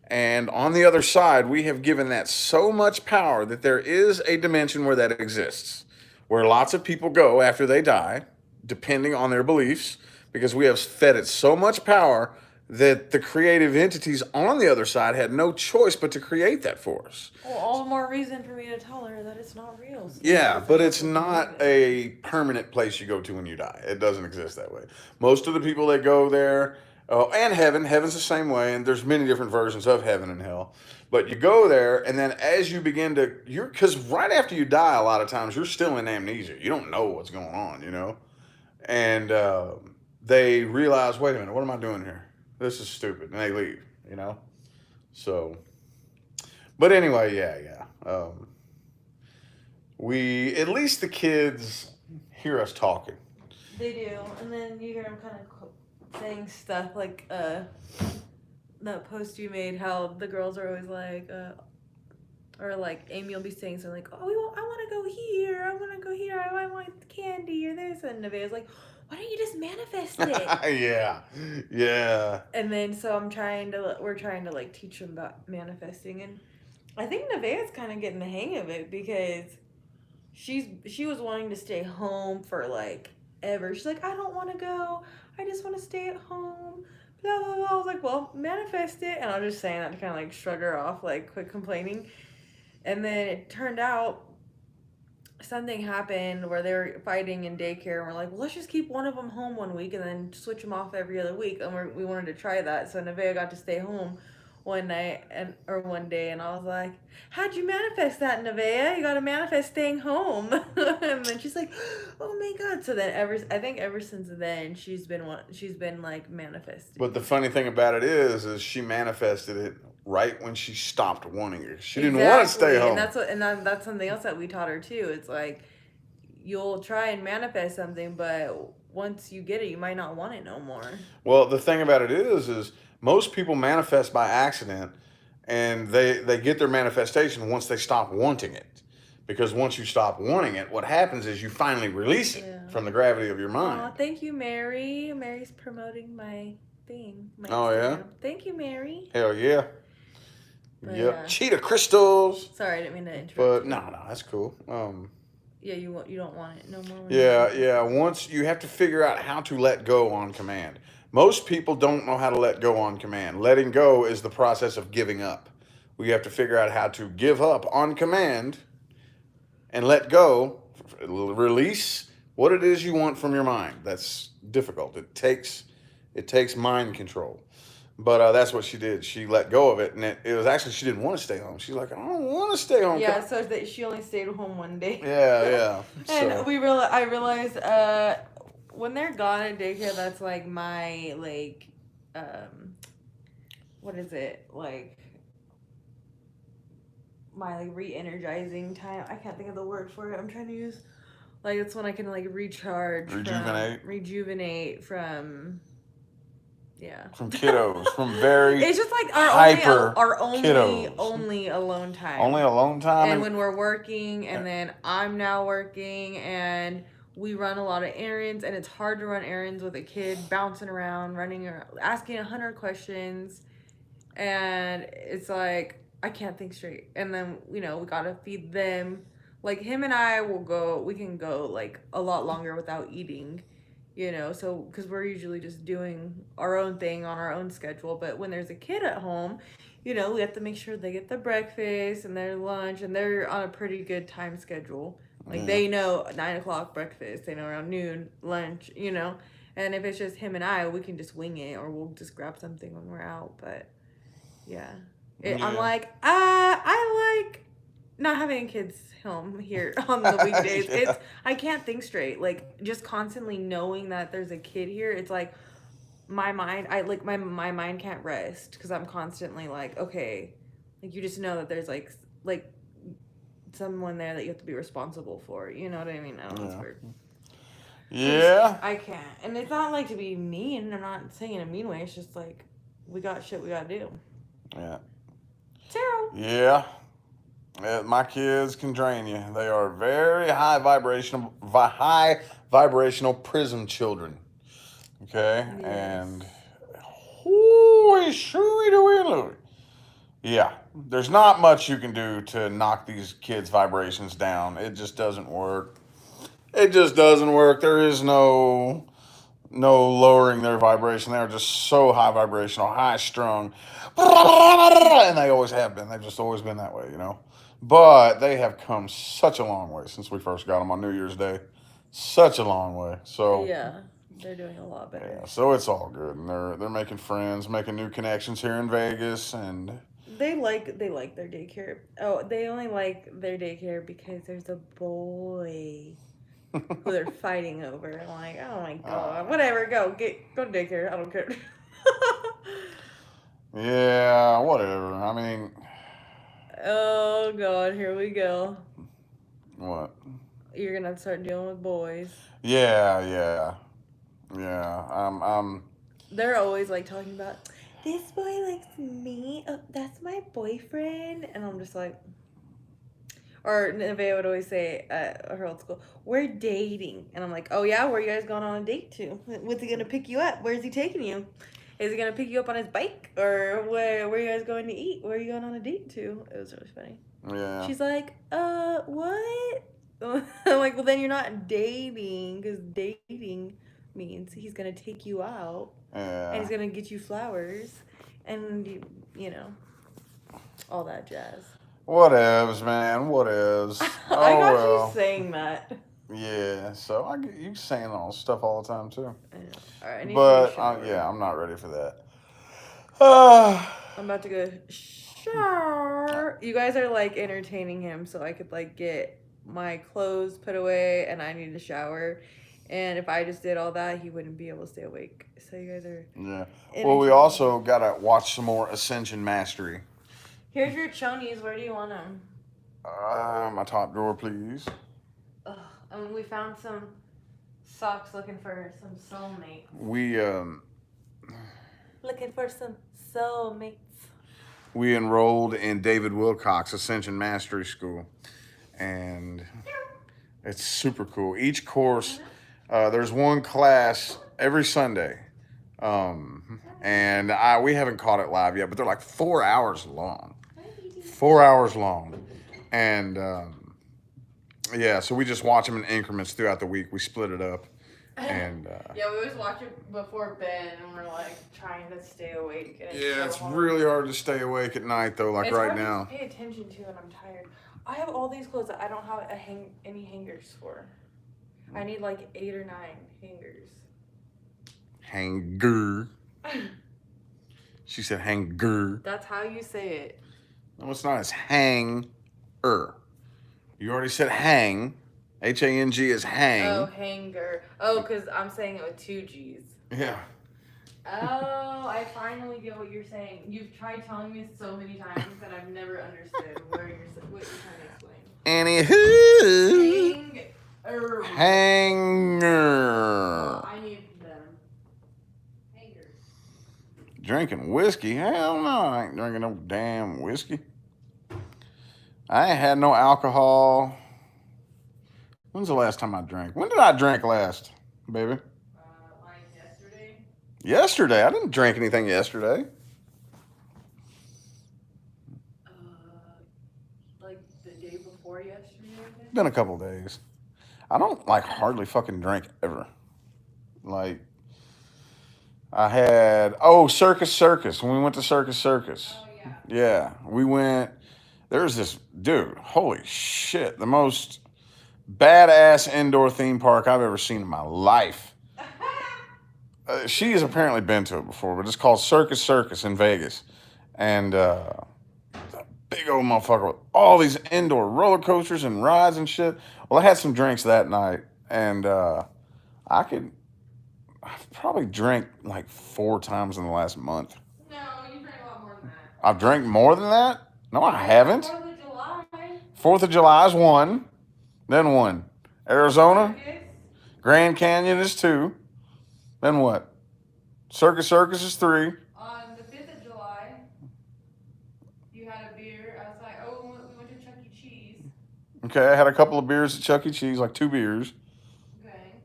S1: And on the other side, we have given that so much power that there is a dimension where that exists, where lots of people go after they die, depending on their beliefs, because we have fed it so much power that the creative entities on the other side had no choice but to create that for us.
S2: Well, all the more reason for me to tell her that it's not real. So
S1: yeah, but it's not a permanent place you go to when you die. It doesn't exist that way. Most of the people that go there, and heaven's the same way, and there's many different versions of heaven and hell. But you go there, and then as you begin to, because right after you die, a lot of times you're still in amnesia. You don't know what's going on, you know? And they realize, wait a minute, what am I doing here? This is stupid. And they leave, you know? So, but anyway, yeah. At least the kids hear us talking.
S2: They do. And then you hear them kind of saying stuff like that post you made, how the girls are always like, or like Amy will be saying something like, oh, I want to go here. I want candy or this. And Nevaeh's like, why don't you just manifest it?
S1: Yeah.
S2: And then so we're trying to like teach them about manifesting, and I think Nevaeh's kind of getting the hang of it because she was wanting to stay home for like ever. She's like, I don't want to go. I just want to stay at home. Blah blah blah. I was like, well, manifest it, and I was just saying that to kind of like shrug her off, like quit complaining. And then it turned out something happened where they were fighting in daycare, and we're like, well, let's just keep one of them home one week and then switch them off every other week. And we wanted to try that. So Nevaeh got to stay home one night or one day, and I was like, how'd you manifest that, Nevaeh? You got to manifest staying home. And then she's like, oh my God. So then I think ever since then, she's been like manifesting.
S1: But the funny thing about it is she manifested it right when she stopped wanting it. She didn't want to stay home.
S2: And that's something else that we taught her too. It's like, you'll try and manifest something, but once you get it, you might not want it no more.
S1: Well, the thing about it is most people manifest by accident, and they get their manifestation once they stop wanting it. Because once you stop wanting it, what happens is you finally release it from the gravity of your mind.
S2: Aw, thank you, Mary. Mary's promoting my thing. My
S1: Instagram. Yeah?
S2: Thank you, Mary.
S1: Hell yeah. But yep. Yeah. Cheetah Crystals.
S2: Sorry, I didn't mean to interrupt.
S1: But no, that's cool.
S2: Yeah, you don't want it no more.
S1: Yeah. Once you have to figure out how to let go on command. Most people don't know how to let go on command. Letting go is the process of giving up. We have to figure out how to give up on command and let go, release what it is you want from your mind. That's difficult. It takes mind control. But that's what she did. She let go of it, and it was actually, she didn't want to stay home. She's like, I don't want to stay home.
S2: Yeah, so that she only stayed home one day.
S1: Yeah.
S2: And I realized when they're gone at daycare, that's like my like, what is it like? My like re-energizing time. I can't think of the word for it. I'm trying to use like it's when I can like recharge, rejuvenate from. Yeah.
S1: From kiddos, from very
S2: it's just like our only alone time.
S1: Only alone time.
S2: And when we're working, and then I'm now working, and we run a lot of errands, and it's hard to run errands with a kid bouncing around, running or asking 100 questions, and it's like I can't think straight. And then we gotta feed them. Like him and I we can go like a lot longer without eating. So because we're usually just doing our own thing on our own schedule. But when there's a kid at home, we have to make sure they get their breakfast and their lunch, and they're on a pretty good time schedule. Like they know 9 o'clock breakfast, they know around noon lunch, and if it's just him and I, we can just wing it, or we'll just grab something when we're out. But I'm like, I like not having kids home here on the weekdays. I can't think straight. Like just constantly knowing that there's a kid here, it's like my mind, my mind can't rest because I'm constantly like, okay, like you just know that there's like someone there that you have to be responsible for. You know what I mean? I don't know. It's weird.
S1: Yeah.
S2: I can't. And it's not like to be mean. I'm not saying in a mean way. It's just like we got shit we gotta do.
S1: Yeah.
S2: Terrible.
S1: Yeah. My kids can drain you. They are very high vibrational prism children. Okay?
S2: Yes.
S1: And yeah, there's not much you can do to knock these kids' vibrations down. It just doesn't work. There is no lowering their vibration. They're just so high vibrational, high strung. And they always have been. They've just always been that way, But they have come such a long way since we first got them on New Year's Day. Such a long way. So
S2: yeah, they're doing a lot better.
S1: Yeah, so it's all good, and they're making friends, making new connections here in Vegas, and
S2: they like their daycare. Oh, they only like their daycare because there's a boy who they're fighting over. I'm like, oh my God, whatever, go to daycare. I don't care.
S1: Yeah, whatever. I mean.
S2: Oh God, here we go.
S1: What?
S2: You're gonna have to start dealing with boys.
S1: Yeah.
S2: They're always like talking about this boy likes me. Oh, that's my boyfriend, and I'm just like. Or Nevaeh would always say at her old school, we're dating. And I'm like, oh yeah, where are you guys going on a date to? What's he gonna pick you up? Where's he taking you? Is he gonna pick you up on his bike? Or where are you guys going to eat? Where are you going on a date to? It was really funny.
S1: Yeah.
S2: She's like, what? I'm like, well then you're not dating, because dating means he's gonna take you out.
S1: Yeah.
S2: And he's gonna get you flowers. And, all that jazz.
S1: Whatevs, man. Whatevs. Oh
S2: I got
S1: well.
S2: you saying that.
S1: Yeah. So I get you saying all stuff all the time too.
S2: I know. All right, I need to
S1: But
S2: take a shower.
S1: yeah, I'm not ready for that.
S2: I'm about to go shower. You guys are like entertaining him, so I could like get my clothes put away, and I need to shower. And if I just did all that, he wouldn't be able to stay awake. So you guys are.
S1: Yeah. Well, we also gotta watch some more Ascension Mastery.
S2: Here's your chonies. Where do you want them?
S1: My top drawer, please.
S2: Ugh, we found some socks looking for some soulmates. Looking for some soulmates.
S1: We enrolled in David Wilcox Ascension Mastery School, and it's super cool. Each course, there's one class every Sunday, and we haven't caught it live yet, but they're like 4 hours long. 4 hours long, and yeah, so we just watch them in increments throughout the week. We split it up, and
S2: yeah, we always watch it before bed, and we're like trying to stay awake. And
S1: it's really hard to stay awake at night though. Like
S2: it's
S1: right
S2: hard
S1: now,
S2: to pay attention to, and I'm tired. I have all these clothes that I don't have any hangers for. I need like 8 or 9 hangers.
S1: Hanger. She said hanger.
S2: That's how you say it.
S1: No, it's not. It's hang-er. You already said hang. H-A-N-G is hang.
S2: Oh, hanger. Oh, because I'm saying it with 2 G's.
S1: Yeah.
S2: Oh, I finally get what you're saying. You've tried telling me so many times that I've never understood what you're trying to explain.
S1: Anywho.
S2: Hanger.
S1: Hanger.
S2: I need them. Hangers.
S1: Drinking whiskey? Hell no, I ain't drinking no damn whiskey. I ain't had no alcohol. When's the last time I drank? When did I drink last, baby?
S2: Like yesterday.
S1: Yesterday? I didn't drink anything yesterday.
S2: Like the day before yesterday, I think?
S1: Been a couple days. I don't like hardly fucking drink ever. Like, I had Circus when we went to Circus.
S2: Oh yeah.
S1: Yeah, we went. There's this dude. Holy shit! The most badass indoor theme park I've ever seen in my life. She has apparently been to it before, but it's called Circus in Vegas, and big old motherfucker with all these indoor roller coasters and rides and shit. Well, I had some drinks that night, and I've probably drank like 4 times in the last month.
S2: No, you drank a lot more than that.
S1: I've drank more than that? No, I haven't.
S2: 4th of July.
S1: 4th of July is 1. Then 1. Arizona.
S2: Circus.
S1: Grand Canyon is 2. Then what? Circus is 3.
S2: On the 5th of July, you had a beer outside. Oh, we went to Chuck E. Cheese.
S1: Okay, I had a couple of beers at Chuck E. Cheese, like 2 beers.
S2: Okay.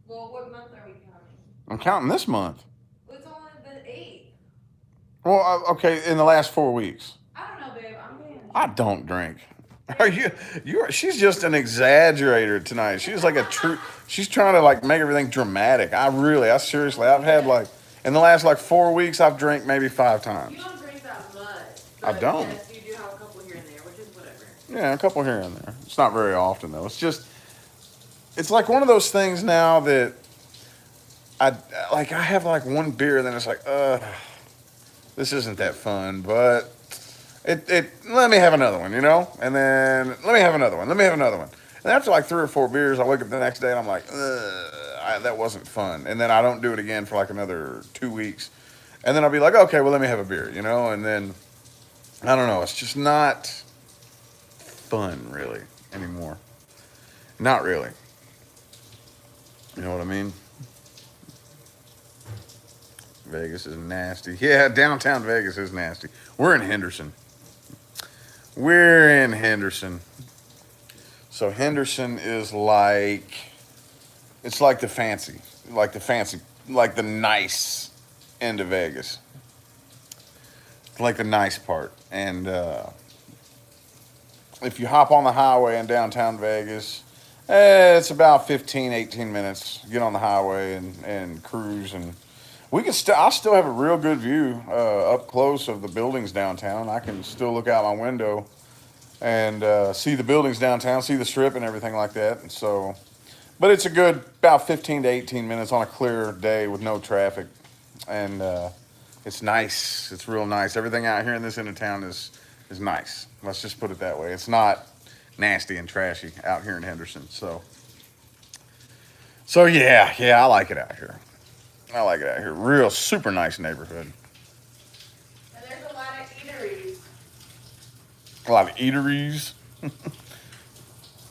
S2: Well, what month are we counting?
S1: I'm counting this month.
S2: It's only the 8th.
S1: Well, okay, in the last 4 weeks.
S2: I don't know, babe. I'm getting.
S1: I don't drink. Are she's just an exaggerator tonight. She's like she's trying to like make everything dramatic. I seriously, I've had like, in the last like 4 weeks, I've drank maybe 5 times.
S2: You don't drink that much.
S1: I don't.
S2: Yes, you do have a couple here and there, which is whatever.
S1: Yeah, a couple here and there. It's not very often though. It's like one of those things now that I have like 1 beer, then it's like, this isn't that fun, but let me have another one, you know? And then let me have another one. And after like 3 or 4 beers, I wake up the next day and I'm like, that wasn't fun. And then I don't do it again for like another 2 weeks. And then I'll be like, okay, well, let me have a beer, you know? And then, I don't know, it's just not fun really anymore. Not really. You know what I mean? Vegas is nasty. Yeah, downtown Vegas is nasty. We're in Henderson. So Henderson is like, it's like the nice end of Vegas. Like the nice part. And if you hop on the highway in downtown Vegas, it's about 15, 18 minutes. Get on the highway and cruise, and I still have a real good view up close of the buildings downtown. I can still look out my window and see the buildings downtown, see the strip and everything like that. And so, but it's a good about 15 to 18 minutes on a clear day with no traffic, and it's nice. It's real nice. Everything out here in this end of town is nice. Let's just put it that way. It's not nasty and trashy out here in Henderson. So yeah, I like it out here. I like it out here. Real super nice neighborhood.
S2: And there's a lot of eateries.
S1: A lot of eateries.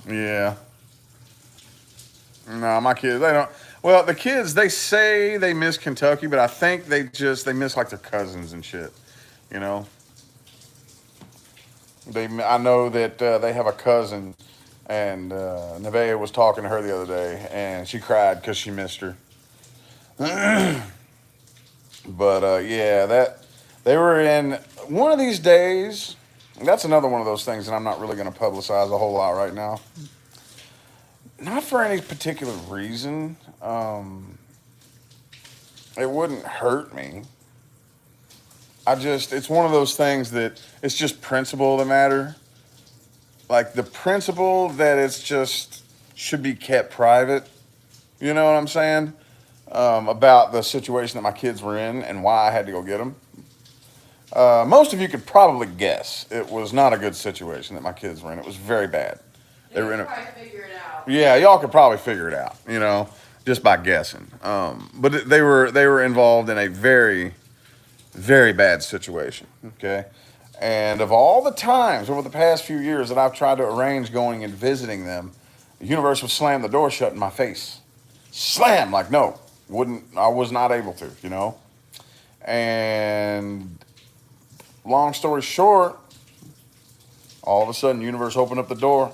S1: Yeah. No, my kids, they don't. Well, the kids, they say they miss Kentucky, but I think they miss like their cousins and shit. You know? I know that they have a cousin, and Nevaeh was talking to her the other day, and she cried because she missed her. But yeah, that they were in one of these days. That's another one of those things that I'm not really going to publicize a whole lot right now. Not for any particular reason. It wouldn't hurt me. It's one of those things that it's just principle that matter. Like the principle that it's just should be kept private. You know what I'm saying? About the situation that my kids were in and why I had to go get them. Most of you could probably guess it was not a good situation that my kids were in. It was very bad. They were in a,
S2: probably figure it out.
S1: yeah, y'all could probably figure it out, you know, just by guessing. But they were involved in a very, very bad situation. Okay. And of all the times over the past few years that I've tried to arrange going and visiting them, the universe would slam the door shut in my face. Slam, like no, I was not able to, you know. And long story short, all of a sudden, universe opened up the door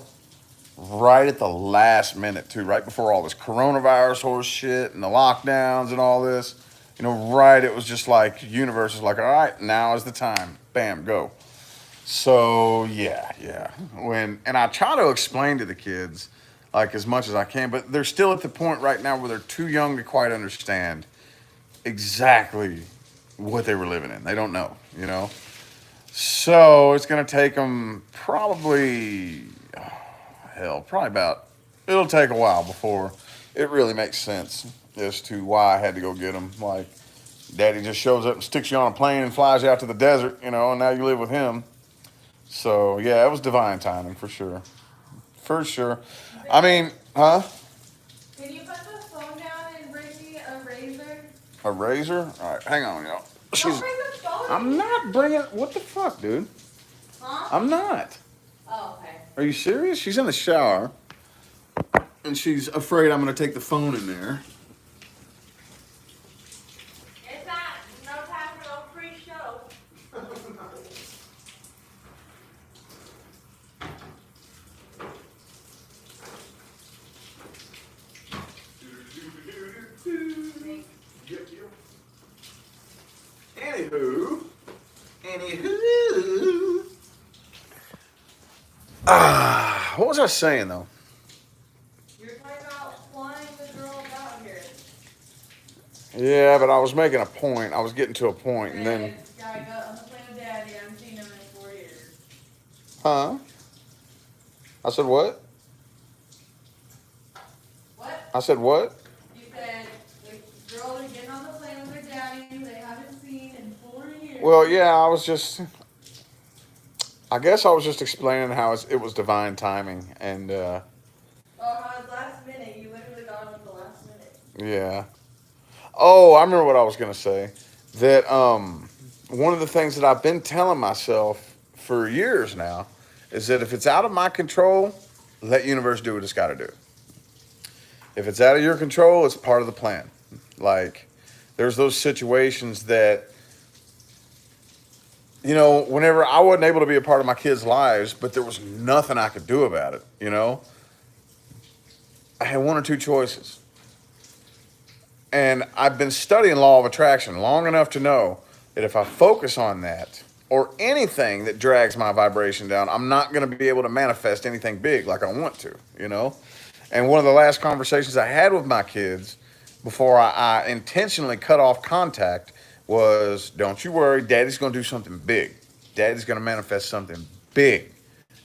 S1: right at the last minute too, right before all this coronavirus horse shit and the lockdowns and all this. You know, right, it was just like universe is like, all right, now is the time. Bam, go. So yeah. And I try to explain to the kids like as much as I can, but they're still at the point right now where they're too young to quite understand exactly what they were living in. They don't know, you know. So it's gonna take them probably, it'll take a while before it really makes sense as to why I had to go get them. Like, daddy just shows up and sticks you on a plane and flies you out to the desert, you know, and now you live with him. So, yeah, it was divine timing for sure. For sure. I mean, huh?
S2: Can you put the phone down and bring me a razor?
S1: A razor? All right, hang on, y'all.
S2: Don't bring the phone.
S1: I'm not bringing, what the fuck, dude?
S2: Huh?
S1: I'm not.
S2: Oh, okay.
S1: Are you serious? She's in the shower, and she's afraid I'm going to take the phone in there.
S2: It's not no time for no free show.
S1: Anywho. What was I saying though?
S2: You're talking about flying the girl out here.
S1: Yeah, but I was making a point. I was getting to a point, and then,
S2: Gotta go on the plane with daddy. I haven't seen him in 4 years.
S1: huh? I said what?
S2: What?
S1: I said what?
S2: You said the girl is getting on the plane with her daddy who they haven't seen in 4 years.
S1: Well, yeah, I guess I was just explaining how it was divine timing, and
S2: Oh, how it's last minute. You literally got him at the last minute.
S1: yeah. Oh, I remember what I was gonna say. That one of the things that I've been telling myself for years now is that if it's out of my control, let universe do what it's got to do. If it's out of your control, it's part of the plan. Like, there's those situations that, you know, whenever I wasn't able to be a part of my kids' lives, but there was nothing I could do about it, you know, I had one or two choices. And I've been studying law of attraction long enough to know that if I focus on that or anything that drags my vibration down, I'm not going to be able to manifest anything big like I want to, you know? And one of the last conversations I had with my kids before I intentionally cut off contact was, don't you worry, daddy's going to do something big. Daddy's going to manifest something big.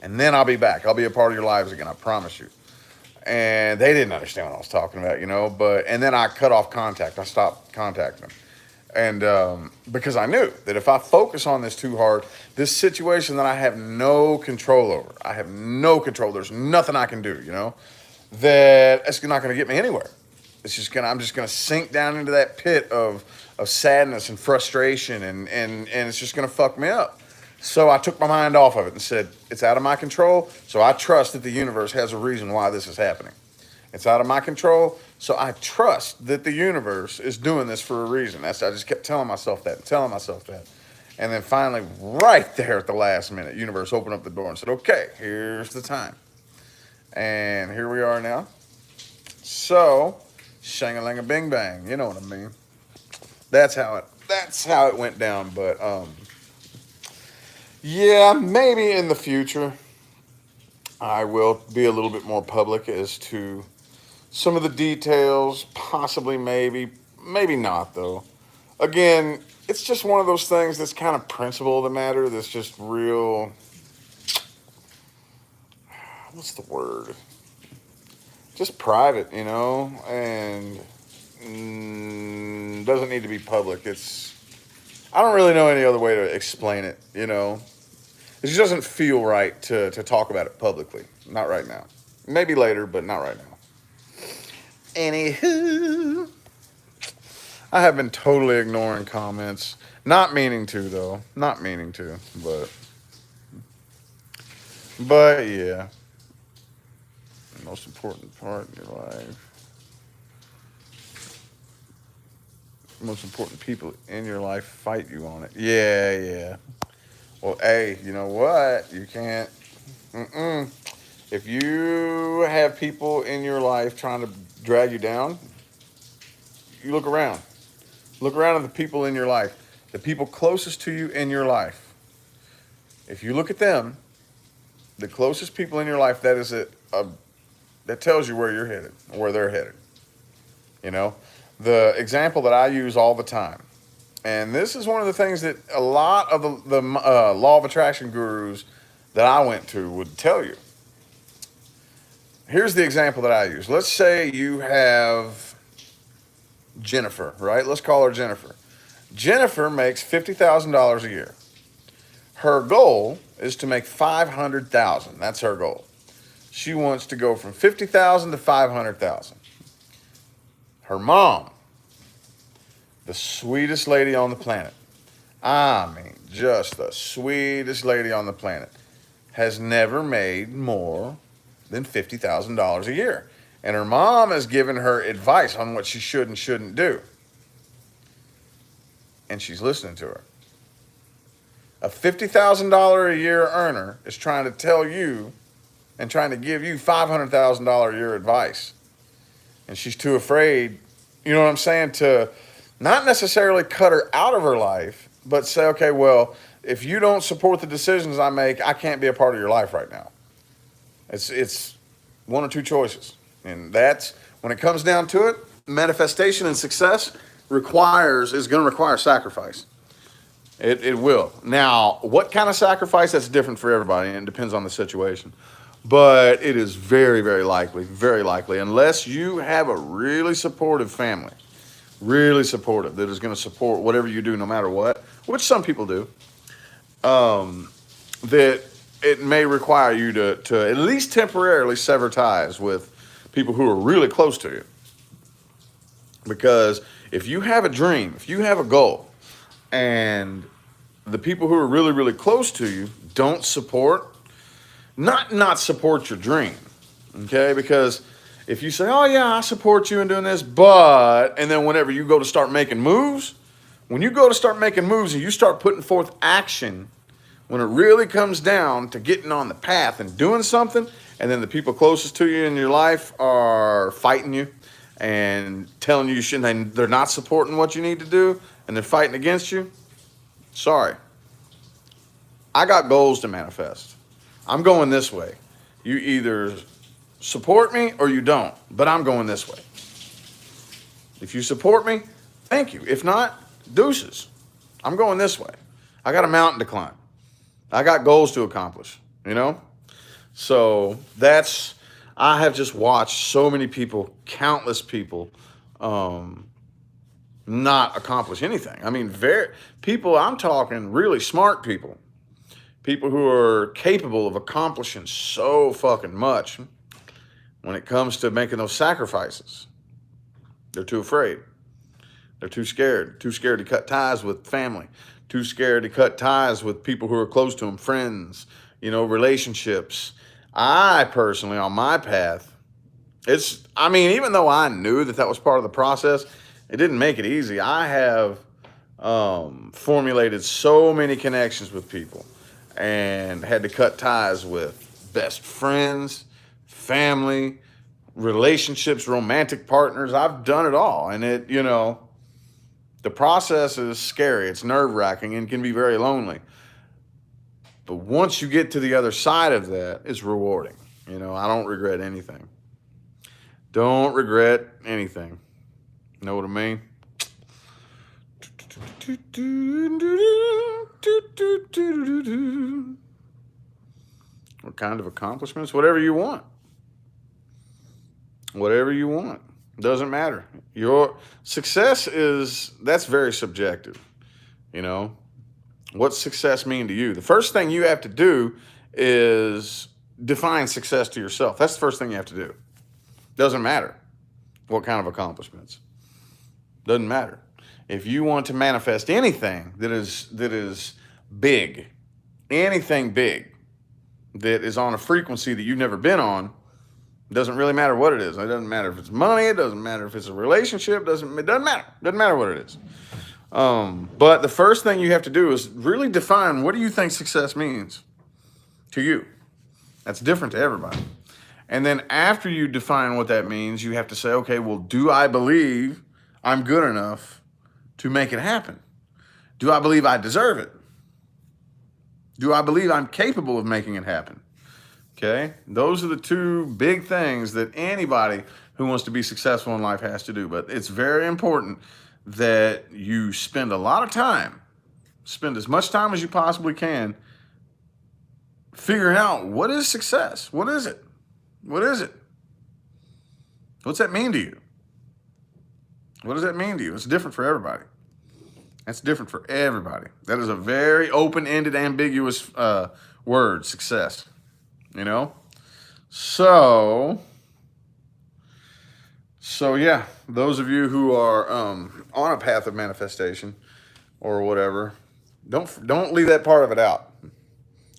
S1: and then I'll be back. I'll be a part of your lives again. I promise you. And they didn't understand what I was talking about, you know. And then I cut off contact. I stopped contacting them. And because I knew that if I focus on this too hard, this situation that I have no control over, I have no control. There's nothing I can do, you know, that it's not going to get me anywhere. I'm just going to sink down into that pit of sadness and frustration, and it's just going to fuck me up. So I took my mind off of it and said, it's out of my control. So I trust that the universe has a reason why this is happening. It's out of my control. So I trust that the universe is doing this for a reason. I just kept telling myself that and telling myself that. And then finally, right there at the last minute, universe opened up the door and said, okay, here's the time. And here we are now. So, shang-a-lang-a-bing bang, you know what I mean. That's how it went down. But yeah, maybe in the future I will be a little bit more public as to some of the details, possibly, maybe not though. Again, it's just one of those things that's kind of principle of the matter, that's just real, what's the word? Just private, you know, and doesn't need to be public. I don't really know any other way to explain it, you know. It just doesn't feel right to talk about it publicly. Not right now. Maybe later, but not right now. Anywho, I have been totally ignoring comments. Not meaning to, though. Not meaning to, but yeah. The most important part in your life. The most important people in your life fight you on it. Yeah. Well, hey, you know what? You can't. If you have people in your life trying to drag you down, you look around. Look around at the people in your life, the people closest to you in your life. If you look at them, the closest people in your life, that tells you where you're headed, where they're headed. You know, the example that I use all the time, and this is one of the things that a lot of the law of attraction gurus that I went to would tell you. Here's the example that I use. Let's say you have Jennifer, right? Let's call her Jennifer. Jennifer makes $50,000 a year. Her goal is to make $500,000. That's her goal. She wants to go from $50,000 to $500,000. Her mom, the sweetest lady on the planet, I mean, just the sweetest lady on the planet, has never made more than $50,000 a year. And her mom has given her advice on what she should and shouldn't do. And she's listening to her. A $50,000 a year earner is trying to tell you and trying to give you $500,000 a year advice. And she's too afraid, you know what I'm saying, to not necessarily cut her out of her life, but say, okay, well, if you don't support the decisions I make, I can't be a part of your life right now. It's one or two choices. And that's, when it comes down to it, manifestation and success is going to require sacrifice. It will. Now, what kind of sacrifice? That's different for everybody, and it depends on the situation. But it is very, very likely, unless you have a really supportive family, really supportive, that is going to support whatever you do no matter what, which some people do, that it may require you to at least temporarily sever ties with people who are really close to you. Because if you have a dream, if you have a goal, and the people who are really, really close to you don't not support your dream, okay? Because if you say, oh yeah, I support you in doing this, and then whenever you go to start making moves, when you go to start making moves and you start putting forth action, when it really comes down to getting on the path and doing something, and then the people closest to you in your life are fighting you and telling you shouldn't, they're not supporting what you need to do, and they're fighting against you, sorry. I got goals to manifest. I'm going this way. You either support me or you don't, but I'm going this way. If you support me, thank you. If not, deuces. I'm going this way. I got a mountain to climb. I got goals to accomplish, you know? So I have just watched so many people, countless people, not accomplish anything. I mean, people, I'm talking really smart people who are capable of accomplishing so fucking much when it comes to making those sacrifices. They're too afraid. They're too scared to cut ties with family, too scared to cut ties with people who are close to them, friends, relationships. I personally, on my path, even though I knew that was part of the process, it didn't make it easy. I have formulated so many connections with people and had to cut ties with best friends, family, relationships, romantic partners. I've done it all. And the process is scary. It's nerve-wracking and can be very lonely. But once you get to the other side of that, it's rewarding. I don't regret anything. Don't regret anything. Know what I mean? What kind of accomplishments? Whatever you want. Whatever you want. Doesn't matter. Your success that's very subjective. What's success mean to you? The first thing you have to do is define success to yourself. That's the first thing you have to do. Doesn't matter what kind of accomplishments. Doesn't matter. If you want to manifest anything that is big, anything big that is on a frequency that you've never been on, it doesn't really matter what it is. It doesn't matter if it's money. It doesn't matter if it's a relationship. It doesn't matter. Doesn't matter what it is. But the first thing you have to do is really define, what do you think success means to you? That's different to everybody. And then after you define what that means, you have to say, okay, well, do I believe I'm good enough to make it happen? Do I believe I deserve it? Do I believe I'm capable of making it happen? Okay, those are the two big things that anybody who wants to be successful in life has to do. But it's very important that you spend a lot of time, spend as much time as you possibly can figuring out, what is success? What is it? What is it? What's that mean to you? What does that mean to you? It's different for everybody. That's different for everybody. That is a very open-ended, ambiguous word, success. So yeah, those of you who are on a path of manifestation or whatever, don't leave that part of it out.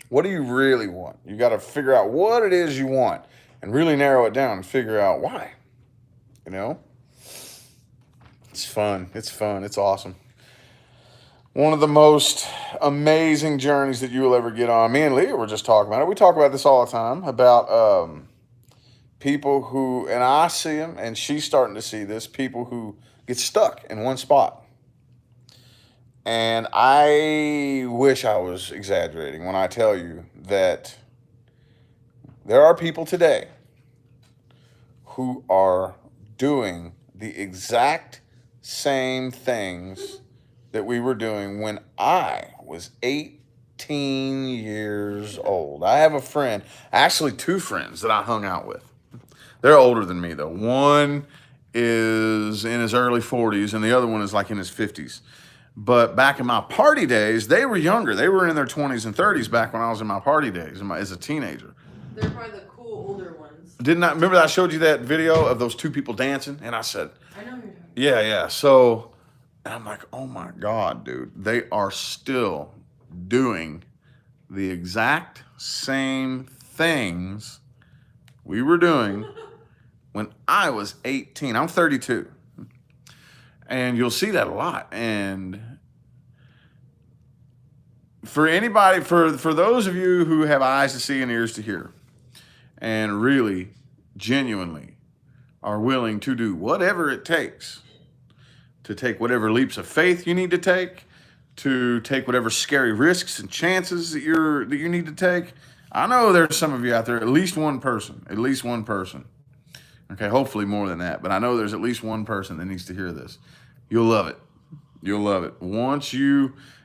S1: What do you really want? You got to figure out what it is you want and really narrow it down and figure out why. It's fun. It's fun. It's awesome. One of the most amazing journeys that you will ever get on. Me and Leah were just talking about it. We talk about this all the time, about people who, and I see them, and she's starting to see this, people who get stuck in one spot. And I wish I was exaggerating when I tell you that there are people today who are doing the exact same things that we were doing when I was 18 years old. I have a friend, actually two friends that I hung out with. They're older than me though. One is in his early 40s and the other one is like in his 50s. But back in my party days, they were younger. They were in their 20s and 30s back when I was in my party days as a teenager.
S2: They're probably the cool older ones.
S1: Remember that I showed you that video of those two people dancing? And I said,
S2: I know you're talking about.
S1: Yeah. So, and I'm like, oh my God, dude. They are still doing the exact same things we were doing when I was 18. I'm 32. And you'll see that a lot. And for anybody, for those of you who have eyes to see and ears to hear, and really, genuinely are willing to do whatever it takes to take whatever leaps of faith you need to take whatever scary risks and chances that you need to take. I know there's some of you out there, at least one person. Okay, hopefully more than that, but I know there's at least one person that needs to hear this. You'll love it. You'll love it.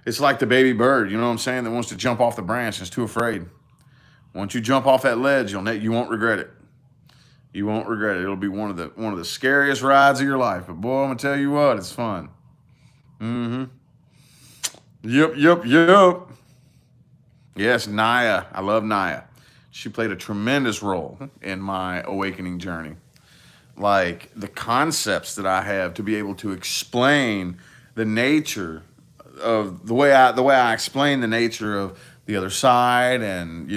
S1: It's like the baby bird, you know what I'm saying, that wants to jump off the branch and is too afraid. Once you jump off that ledge, you won't regret it. You won't regret it. It'll be one of the scariest rides of your life. But boy, I'm gonna tell you what, it's fun. Mm-hmm. Yep. Yes, Naya. I love Naya. She played a tremendous role in my awakening journey. Like the concepts that I have to be able to explain the nature of the way I explain the nature of the other side, and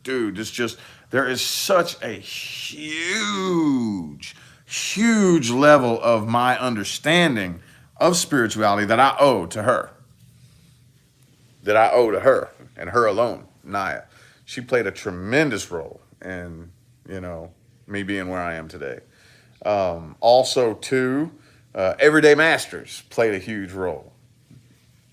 S1: dude, it's just there is such a huge level of my understanding of spirituality that I owe to her. That I owe to her and her alone, Naya. She played a tremendous role in me being where I am today. Also, too, Everyday Masters played a huge role.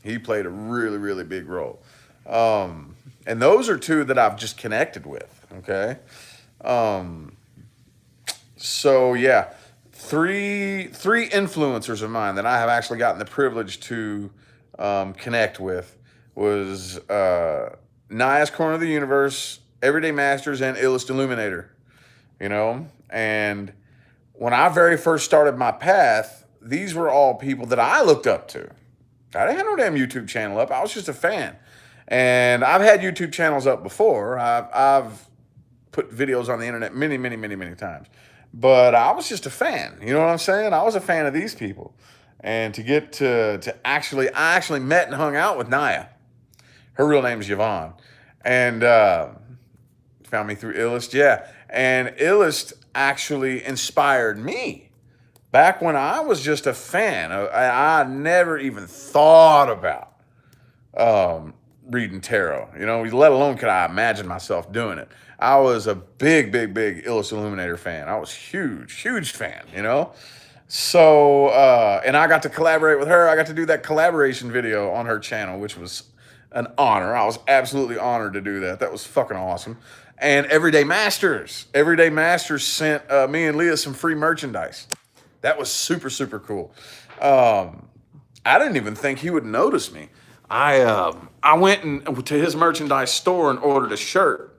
S1: He played a really, really big role. And those are two that I've just connected with, okay? So, yeah, three influencers of mine that I have actually gotten the privilege to connect with was Naya's Corner of the Universe, Everyday Masters, and Illust Illuminator, And when I very first started my path, these were all people that I looked up to. I didn't have no damn YouTube channel up. I was just a fan. And I've had YouTube channels up before. I've put videos on the internet many times. But I was just a fan. You know what I'm saying? I was a fan of these people. And to get to I actually met and hung out with Naya. Her real name is Yvonne. And found me through Illust. Yeah. And Illust actually inspired me. Back when I was just a fan, I never even thought about reading tarot. Let alone could I imagine myself doing it. I was a big Illust Illuminator fan. I was huge fan, So, and I got to collaborate with her. I got to do that collaboration video on her channel, which was an honor. I was absolutely honored to do that. That was fucking awesome. And Everyday Masters sent me and Leah some free merchandise. That was super cool. I didn't even think he would notice me. I went to his merchandise store and ordered a shirt,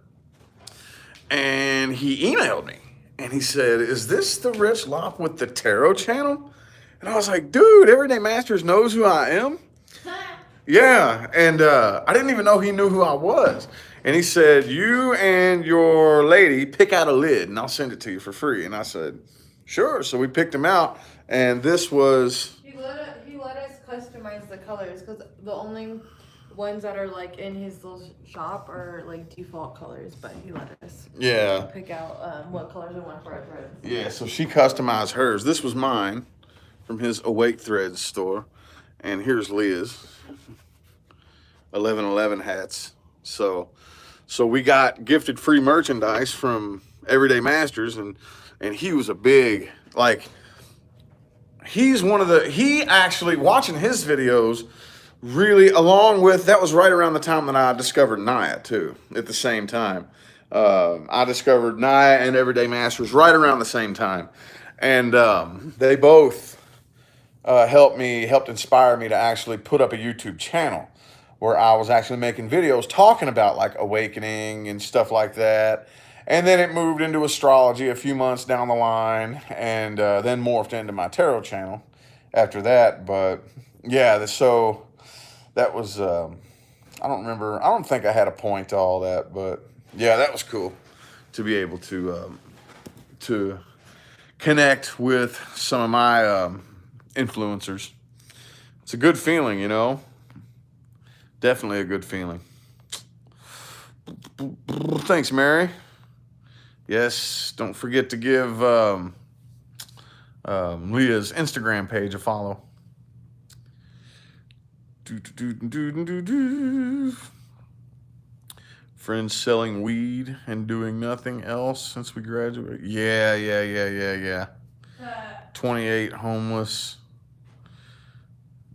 S1: and he emailed me and he said, "Is this the Rich Lop with the Tarot channel?" And I was like, "Dude, Everyday Masters knows who I am." Yeah, and I didn't even know he knew who I was. And he said, "You and your lady pick out a lid, and I'll send it to you for free." And I said, "Sure." So we picked them out, and this was...
S2: He let us customize the colors, because the only ones that are like in his little shop are like default colors, but he let us pick out what colors we want for our threads.
S1: Yeah, so she customized hers. This was mine from his Awake Threads store, and here's Leah's 1111 hats. So we got gifted free merchandise from Everyday Masters, and he was a big, he actually, watching his videos, really, along with, that was right around the time that I discovered Naya, too, at the same time. I discovered Naya and Everyday Masters right around the same time. And they both helped inspire me to actually put up a YouTube channel where I was actually making videos talking about awakening and stuff like that. And then it moved into astrology a few months down the line, and then morphed into my tarot channel after that. But yeah, so that was, I don't think I had a point to all that, but yeah, that was cool to be able to connect with some of my influencers. It's a good feeling, Definitely a good feeling. Thanks, Mary. Yes, don't forget to give Leah's Instagram page a follow. Friends selling weed and doing nothing else since we graduated. Yeah. 28 homeless.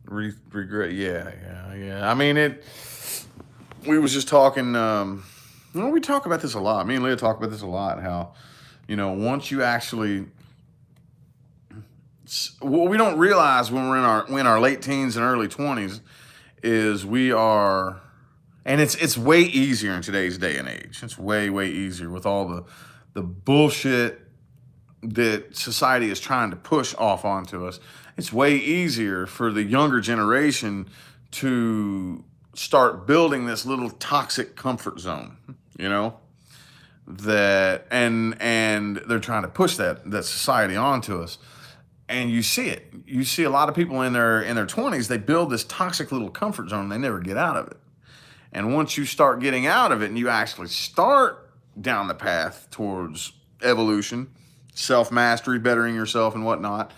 S1: Regret. Yeah. I mean, we was just talking, we talk about this a lot. Me and Leah talk about this a lot, how, once you actually, what we don't realize when we're in our late teens and early 20s is we are And it's way easier in today's day and age. It's way, way easier with all the bullshit that society is trying to push off onto us. It's way easier for the younger generation to start building this little toxic comfort zone, you know? That and they're trying to push that society onto us. And you see it. You see a lot of people in their 20s, they build this toxic little comfort zone, and they never get out of it. And once you start getting out of it and you actually start down the path towards evolution, self-mastery, bettering yourself and whatnot,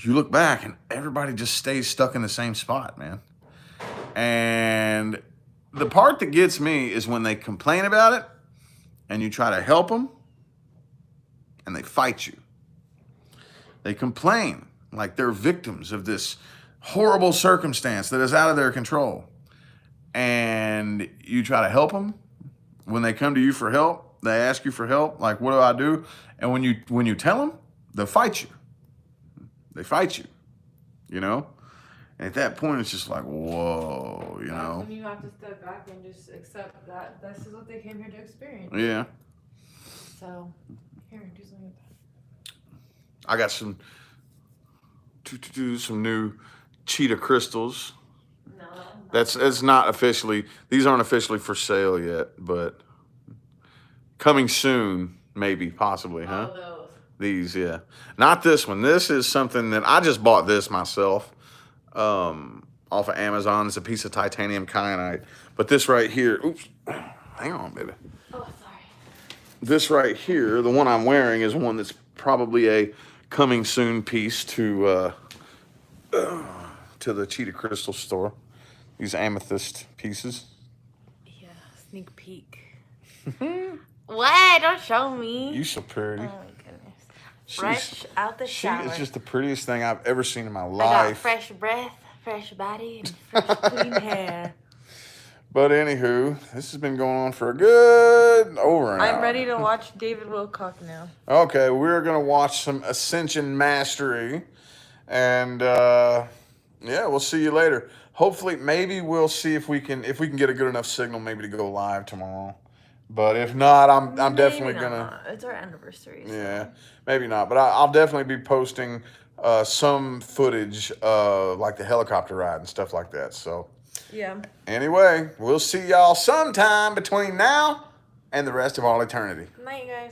S1: you look back and everybody just stays stuck in the same spot, man. And the part that gets me is when they complain about it and you try to help them and they fight you. They complain like they're victims of this horrible circumstance that is out of their control. And you try to help them. When they come to you for help, they ask you for help, like, what do I do? And when you tell them, they'll fight you. They fight you, you know? And at that point, it's just like, whoa, you know?
S2: When you have to step back and just accept that this is what they came here to experience.
S1: Yeah.
S2: So, here, do something with that.
S1: I got some new Cheetah Crystals. It's not officially, these aren't officially for sale yet, but coming soon, maybe, possibly, huh?
S2: Those.
S1: These, yeah. Not this one. This is something that I just bought this myself off of Amazon. It's a piece of titanium kyanite. But this right here, oops, hang on, baby.
S2: Oh, sorry.
S1: This right here, the one I'm wearing, is one that's probably a coming soon piece to the Cheetah Crystal store. These amethyst pieces.
S2: Yeah, sneak peek. What? Don't show me.
S1: You so pretty.
S2: Oh my goodness. Fresh out the shower.
S1: She is just the prettiest thing I've ever seen in my
S2: I got
S1: life.
S2: fresh breath, fresh body, and fresh clean hair.
S1: But anywho, this has been going on for a good over an hour.
S2: I'm ready to watch David Wilcock now.
S1: Okay, we're gonna watch some Ascension Mastery, and yeah, we'll see you later. Hopefully, maybe we'll see if we can get a good enough signal, maybe to go live tomorrow. But if not, I'm definitely gonna.
S2: It's our anniversary. So.
S1: Yeah, maybe not. But I'll definitely be posting some footage, like the helicopter ride and stuff like that. So.
S2: Yeah.
S1: Anyway, we'll see y'all sometime between now and the rest of all eternity.
S2: Night, guys.